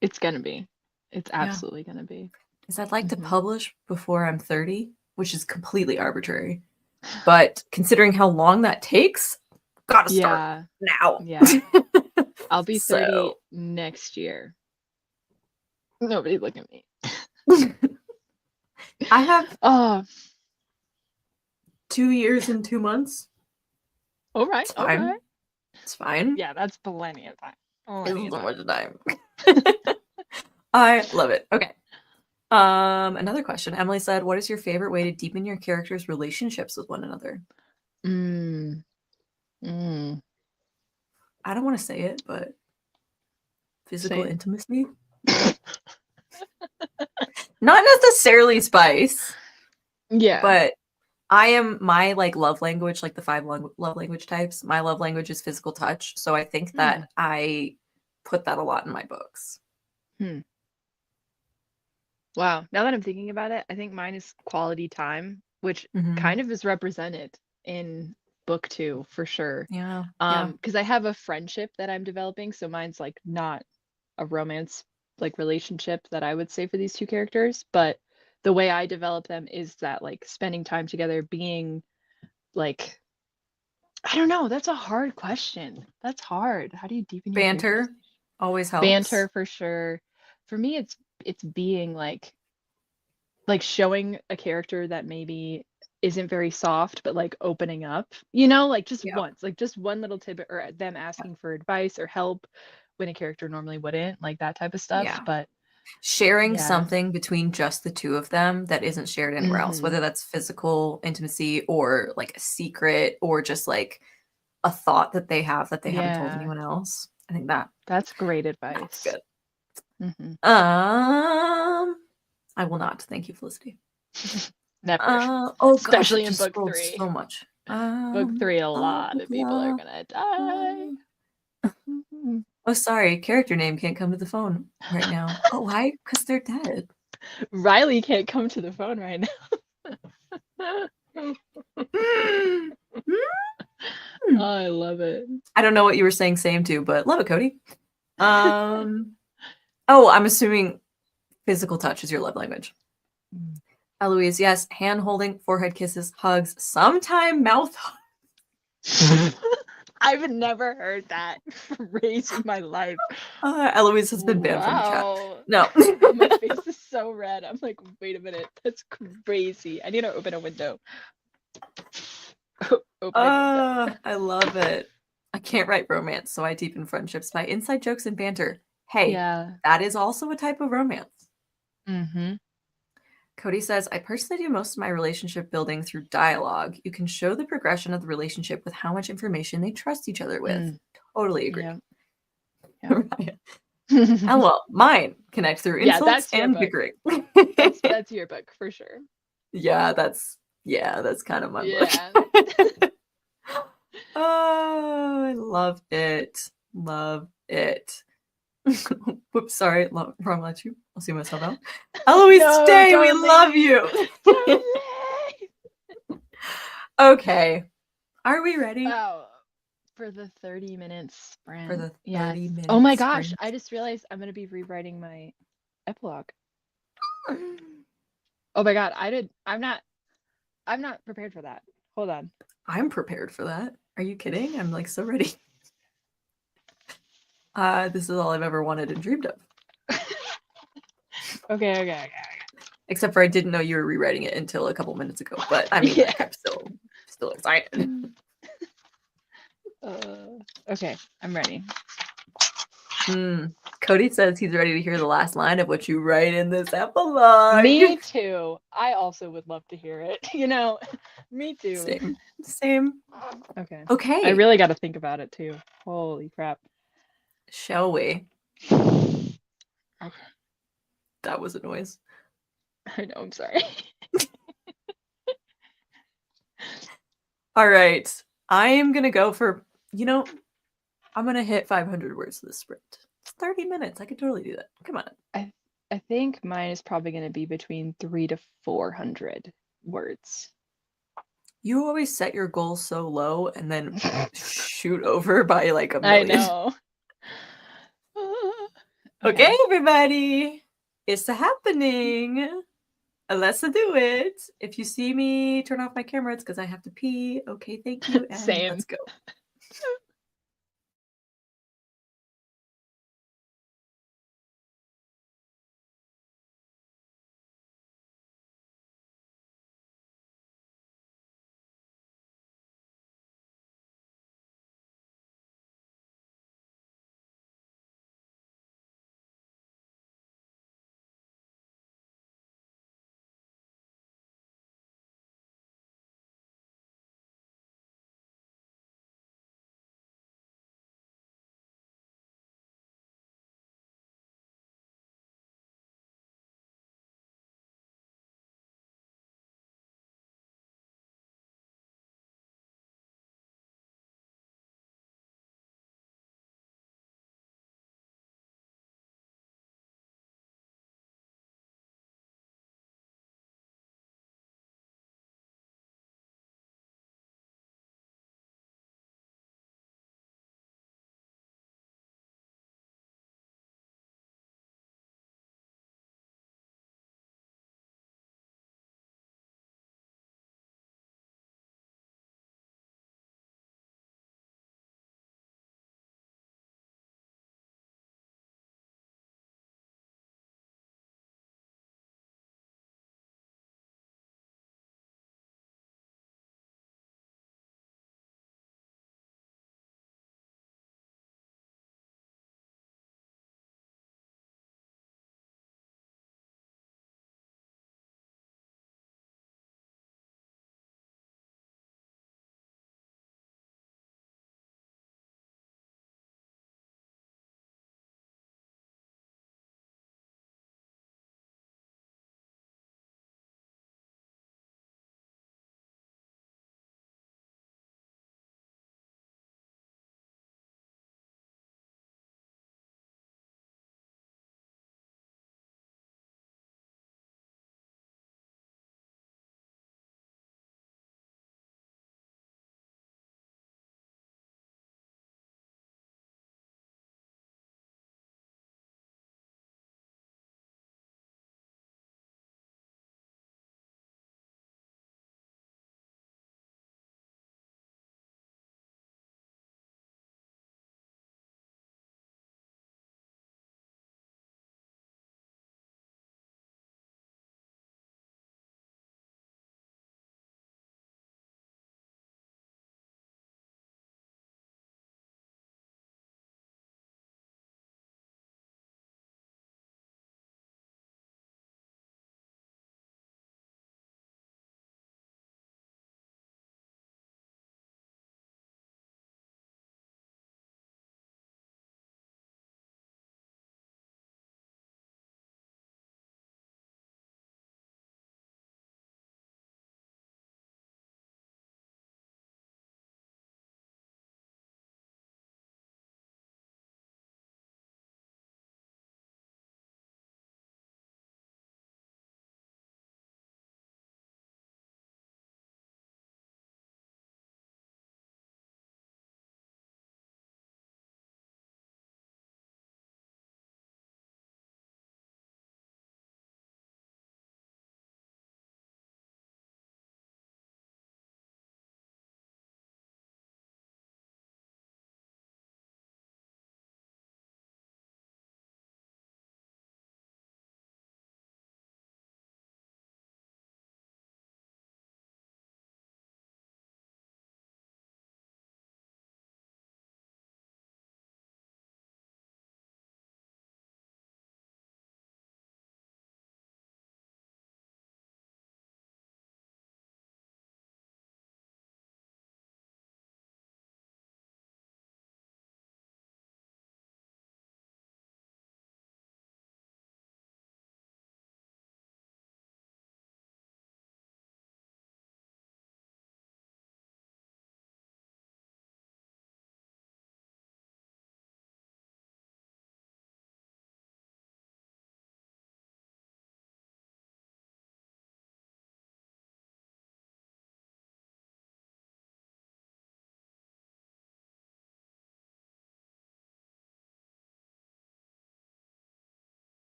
It's going to be. It's absolutely going to be. Because I'd like to publish before I'm 30, which is completely arbitrary. But considering how long that takes, gotta start now. Yeah. I'll be 30 next year. Nobody look at me. I have Oh, 2 years and 2 months. all right, It's okay. fine. It's fine. Yeah, that's plenty of time. It's Plenty of so time. much time. I love it. Okay. Another question. Emily said, "What is your favorite way to deepen your characters' relationships with one another?" Mm. Mm. I don't want to say it, but physical Say intimacy. Not necessarily spice, yeah. but I am my like love language, like the five love language types. My love language is physical touch, so I think that I put that a lot in my books. Hmm. Wow. Now that I'm thinking about it, I think mine is quality time, which Mm-hmm. kind of is represented in book 2 for sure. Yeah, yeah, Because I have a friendship that I'm developing, so mine's like not a romance like relationship that I would say for these two characters, but the way I develop them is that like spending time together, being like, I don't know, that's a hard question. That's hard. How do you deepen your characters? banter always helps. Banter for sure. For me, it's being like showing a character that maybe isn't very soft, but like opening up, like just Yeah, once, like just one little tidbit, or them asking for advice or help when a character normally wouldn't, like that type of stuff. yeah. But Sharing yeah. something between just the two of them that isn't shared anywhere else, Hmm. whether that's physical intimacy or like a secret or just like a thought that they have that they haven't told Yeah, anyone else. I think that's great that's advice. good. Hmm. I will not. Thank you, Felicity. Never. Oh gosh, I Especially in just book scrolled 3. so much. Book 3, a Oh, lot of people are love, gonna die. love. Mhm. Oh, sorry, character name can't come to the phone right now. Oh, why? Because they're dead. Riley can't come to the phone right now. I love it. I don't know what you were saying same to, but love it, Cody. Oh, I'm assuming physical touch is your love language. Eloise, yes, hand holding, forehead kisses, hugs, sometime mouth hugs. I've never heard that phrase in my life. Eloise has been banned from the chat. Wow. No. My face is so red. I'm like, wait a minute. That's crazy. I need to open a window. Opening window. I love it. I can't write romance, so I deepen friendships by inside jokes and banter. Hey, Yeah. that is also a type of romance. Mm-hmm. Cody says, I personally do most of my relationship building through dialogue. You can show the progression of the relationship with how much information they trust each other with. Totally agree. Yeah. Yeah. And well, mine connect through Yeah, insults that's your and book. bickering. That's your book for sure. Yeah, that's kind of my book. Yeah. Oh, I love it. Love it. Whoops, sorry, wrong let you. I'll see myself out. Eloise, No, stay. We don't love leave. you. Don't leave. Okay. Are we ready? Oh, for the 30-minute sprint. For the Yes. 30-minute Oh my gosh, sprint? I just realized I'm gonna be rewriting my epilogue. Oh my god, I'm not prepared for that. Hold on. I'm prepared for that. Are you kidding? I'm like so ready. This is all I've ever wanted and dreamed of. Okay. Except for I didn't know you were rewriting it until a couple minutes ago. But I mean, Yeah. like, I'm still excited. Okay, I'm ready. Cody says he's ready to hear the last line of what you write in this epilogue. Me too. I also would love to hear it. Me too. Same. Okay. I really got to think about it too. Holy crap. Shall we? Okay. That was a noise. I know, I'm sorry. All right. I am going to go for, I'm going to hit 500 words this sprint. It's 30 minutes. I could totally do that. Come on. I think mine is probably going to be between 300 to 400 words. You always set your goals so low and then shoot over by like a million. I know. Okay, everybody. It's happening. Let's do it. If you see me turn off my camera, it's because I have to pee. Okay, thank you. And Same. let's go.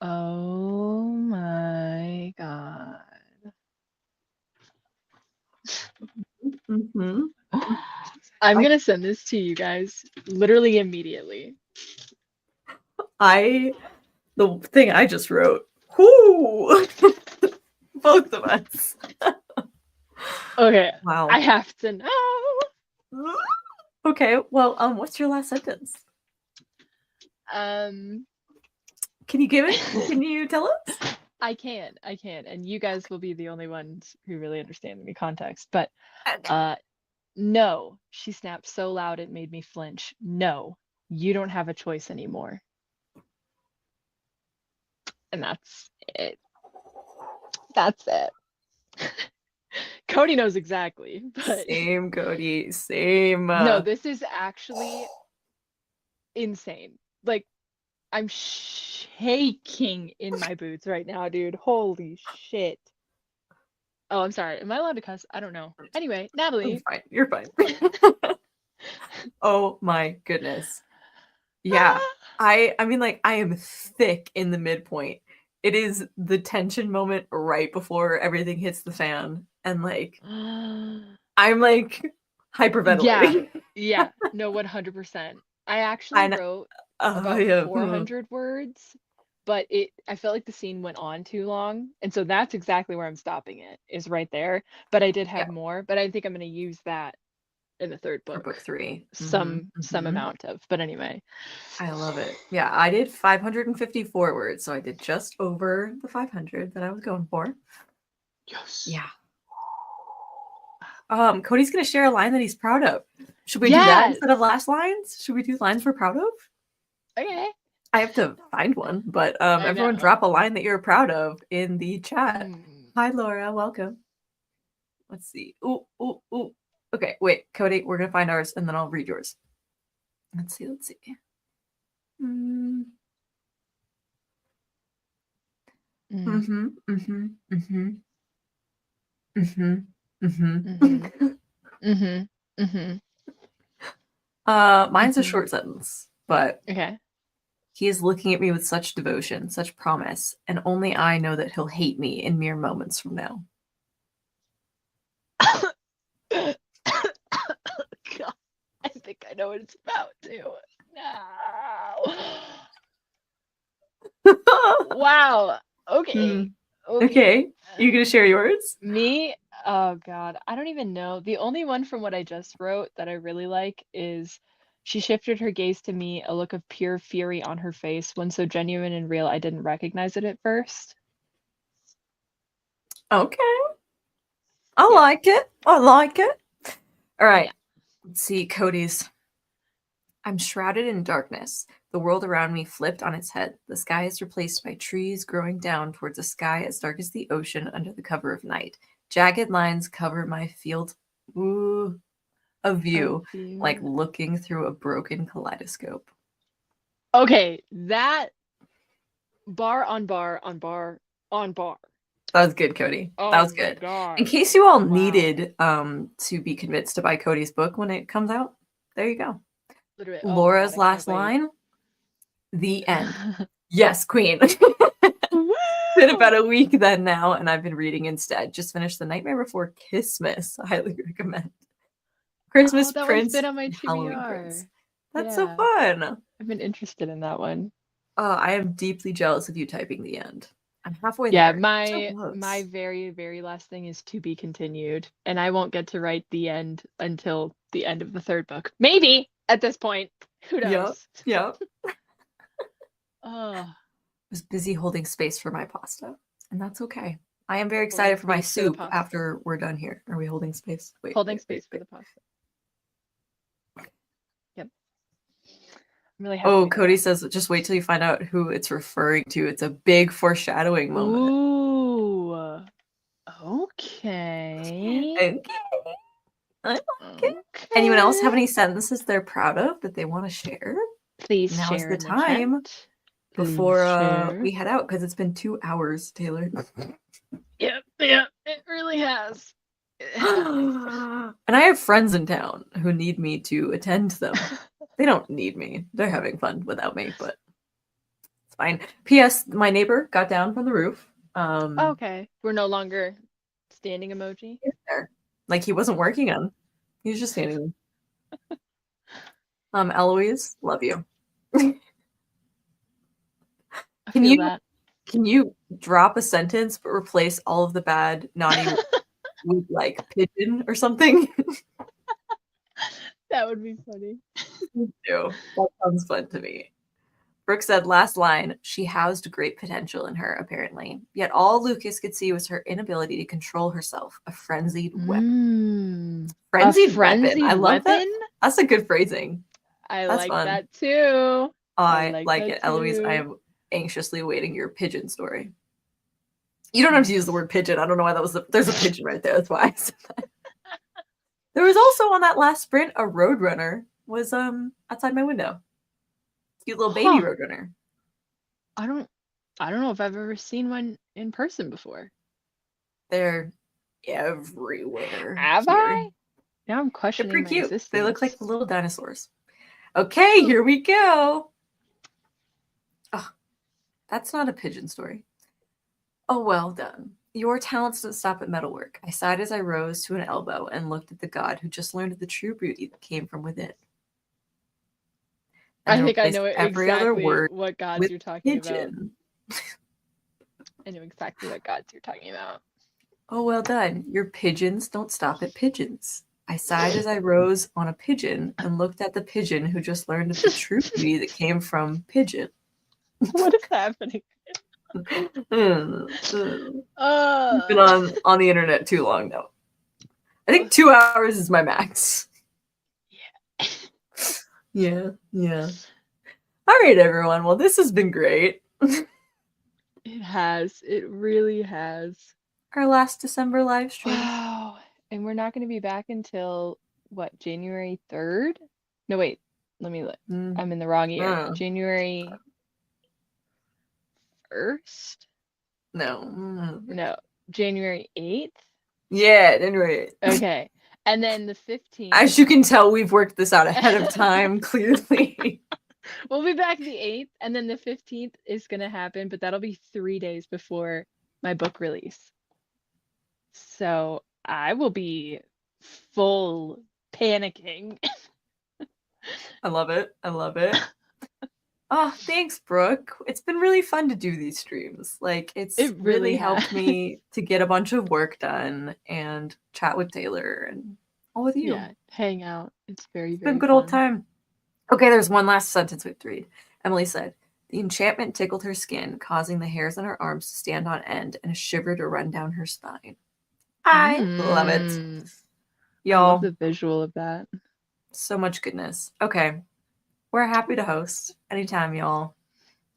Oh my God. Mm-hmm. I'm gonna send this to you guys literally immediately. The thing I just wrote. Whoo! Both of us. Okay. Wow. I have to know. Okay, well, what's your last sentence? Um, Can you give it? Can you tell us? I can, and you guys will be the only ones who really understand the context. But no, she snapped so loud it made me flinch. No, you don't have a choice anymore. And that's it. That's it. Cody knows exactly, but Same, Cody. Same. no, this is actually insane. Like, I'm shaking in my boots right now, dude. Holy shit. Oh, I'm sorry. Am I allowed to cuss? I don't know. Anyway, Natalie. You're fine. Oh my goodness. Yeah. I mean, like, I am thick in the midpoint. It is the tension moment right before everything hits the fan. And like I'm like hyperventilating. Yeah. No, 100%. I actually And wrote about yeah. 400 words, but I felt like the scene went on too long. And so that's exactly where I'm stopping it, is right there. But I did have more, but I think I'm going to use that in the third For book. book 3. Some amount of, but anyway. I love it. Yeah, I did 554 words, so I did just over the 500 that I was going for. Yes. Yeah. Cody's gonna share a line that he's proud of. Should we do that instead of last lines? Should we do lines we're proud of? Okay. I have to find one, but everyone drop a line that you're proud of in the chat. Hi, Laura. Welcome. Let's see. Ooh. Okay, wait, Cody, we're gonna find ours and then I'll read yours. Let's see. Mine's a short sentence, but okay. He is looking at me with such devotion, such promise, and only I know that he'll hate me in mere moments from now. God, I think I know what it's about too. No. Wow. Okay. Okay. You gonna share yours? Me? Oh God. I don't even know. The only one from what I just wrote that I really like is she shifted her gaze to me, a look of pure fury on her face, one so genuine and real I didn't recognize it at first. Okay. I like it. All right. Yeah. Let's see, Cody's. I'm shrouded in darkness. The world around me flipped on its head. The sky is replaced by trees growing down towards a sky as dark as the ocean under the cover of night. Jagged lines cover my field of view, like looking through a broken kaleidoscope. Okay, that bar on bar on bar on bar. That was good, Cody. Oh, that was good. God. In case you all needed to be convinced to buy Cody's book when it comes out, there you go. Literally, Laura's last line. The end. Yes, Queen. It's been about a week then now, and I've been reading instead. Just finished The Nightmare Before Christmas. I highly recommend. Christmas Prince. Been on my Halloween Prince. That's so fun. I've been interested in that one. I am deeply jealous of you typing the end. I'm halfway there. Yeah, my very, very last thing is to be continued, and I won't get to write the end until the end of the third book. Maybe at this point. Who knows? Yep. I was busy holding space for my pasta, and that's okay. I am very excited for my soup after we're done here. Are we holding space? Wait, holding space for the pasta. Yep. I'm really happy. Oh, Cody says, just wait till you find out who it's referring to. It's a big foreshadowing moment. Ooh. Okay. I like it. Anyone else have any sentences they're proud of that they want to share? Please now share is the time before we head out because it's been 2 hours, Taylor. Yep, it really has. And I have friends in town who need me to attend to them. They don't need me. They're having fun without me, but Fine. P.S. My neighbor got down from the roof. Okay. We're no longer standing emoji. There. Like he wasn't working on. He was just standing there. Eloise, love you. I feel that. Can you drop a sentence but replace all of the bad naughty with like pigeon or something? That would be funny. Me too. That sounds fun to me. Brooke said, last line, she housed great potential in her, apparently. Yet all Lucas could see was her inability to control herself, a frenzied weapon. Frenzied weapon. I love that. That's a good phrasing. I That's like fun. that too. I like it. Too. Eloise, I am anxiously awaiting your pigeon story. You don't have to use the word pigeon. I don't know why that was there's a pigeon right there. That's why I said that. There was also on that last sprint, a roadrunner was outside my window. Cute little baby roadrunner. I don't know if I've ever seen one in person before. They're everywhere. Have I? Now I'm questioning They're pretty cute. existence. They look like the little dinosaurs. Okay, here we go. Oh, that's not a pigeon story. Oh, well done. Your talents didn't stop at metalwork. I sighed as I rose to an elbow and looked at the god who just learned of the true beauty that came from within. I think I know exactly what gods you're talking about. I know exactly what gods you're talking about. Oh, well done. Your pigeons don't stop at pigeons. I sighed as I rose on a pigeon and looked at the pigeon who just learned of the true beauty that came from pigeon. What is happening? You've been on the internet too long now. I think 2 hours is my max. Yeah. All right, everyone. Well, this has been great. It has. It really has. Our last December live stream. Wow. And we're not going to be back until, what, January 3rd? No, wait. Let me look. I'm in the wrong year. January 1st? No. January 8th? Yeah, January 8th. Okay. And then the 15th. As you can tell, we've worked this out ahead of time, clearly. We'll be back the 8th, and then the 15th is going to happen, but that'll be 3 days before my book release. So I will be full panicking. I love it. Oh, thanks, Brooke. It's been really fun to do these streams. Like, it really helped me to get a bunch of work done and chat with Taylor and all with you. Yeah, hang out. It's very been a good old time. Okay, there's one last sentence we have to read. Emily said, the enchantment tickled her skin, causing the hairs on her arms to stand on end and a shiver to run down her spine. I love it. Y'all. I love the visual of that. So much goodness. Okay. We're happy to host anytime, y'all.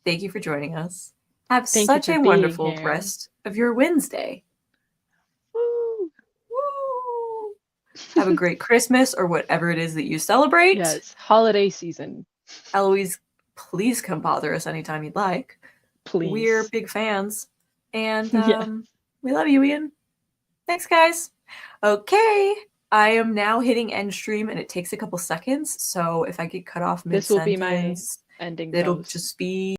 Thank you for joining us. Have such a wonderful rest of your Wednesday. Woo! Woo! Have a great Christmas or whatever it is that you celebrate. Yes, holiday season. Eloise, please come bother us anytime you'd like. Please. We're big fans. And we love you, Ian. Thanks, guys. Okay. I am now hitting end stream and it takes a couple seconds. So if I get cut off mid-sentence, this will be my ending. It'll just be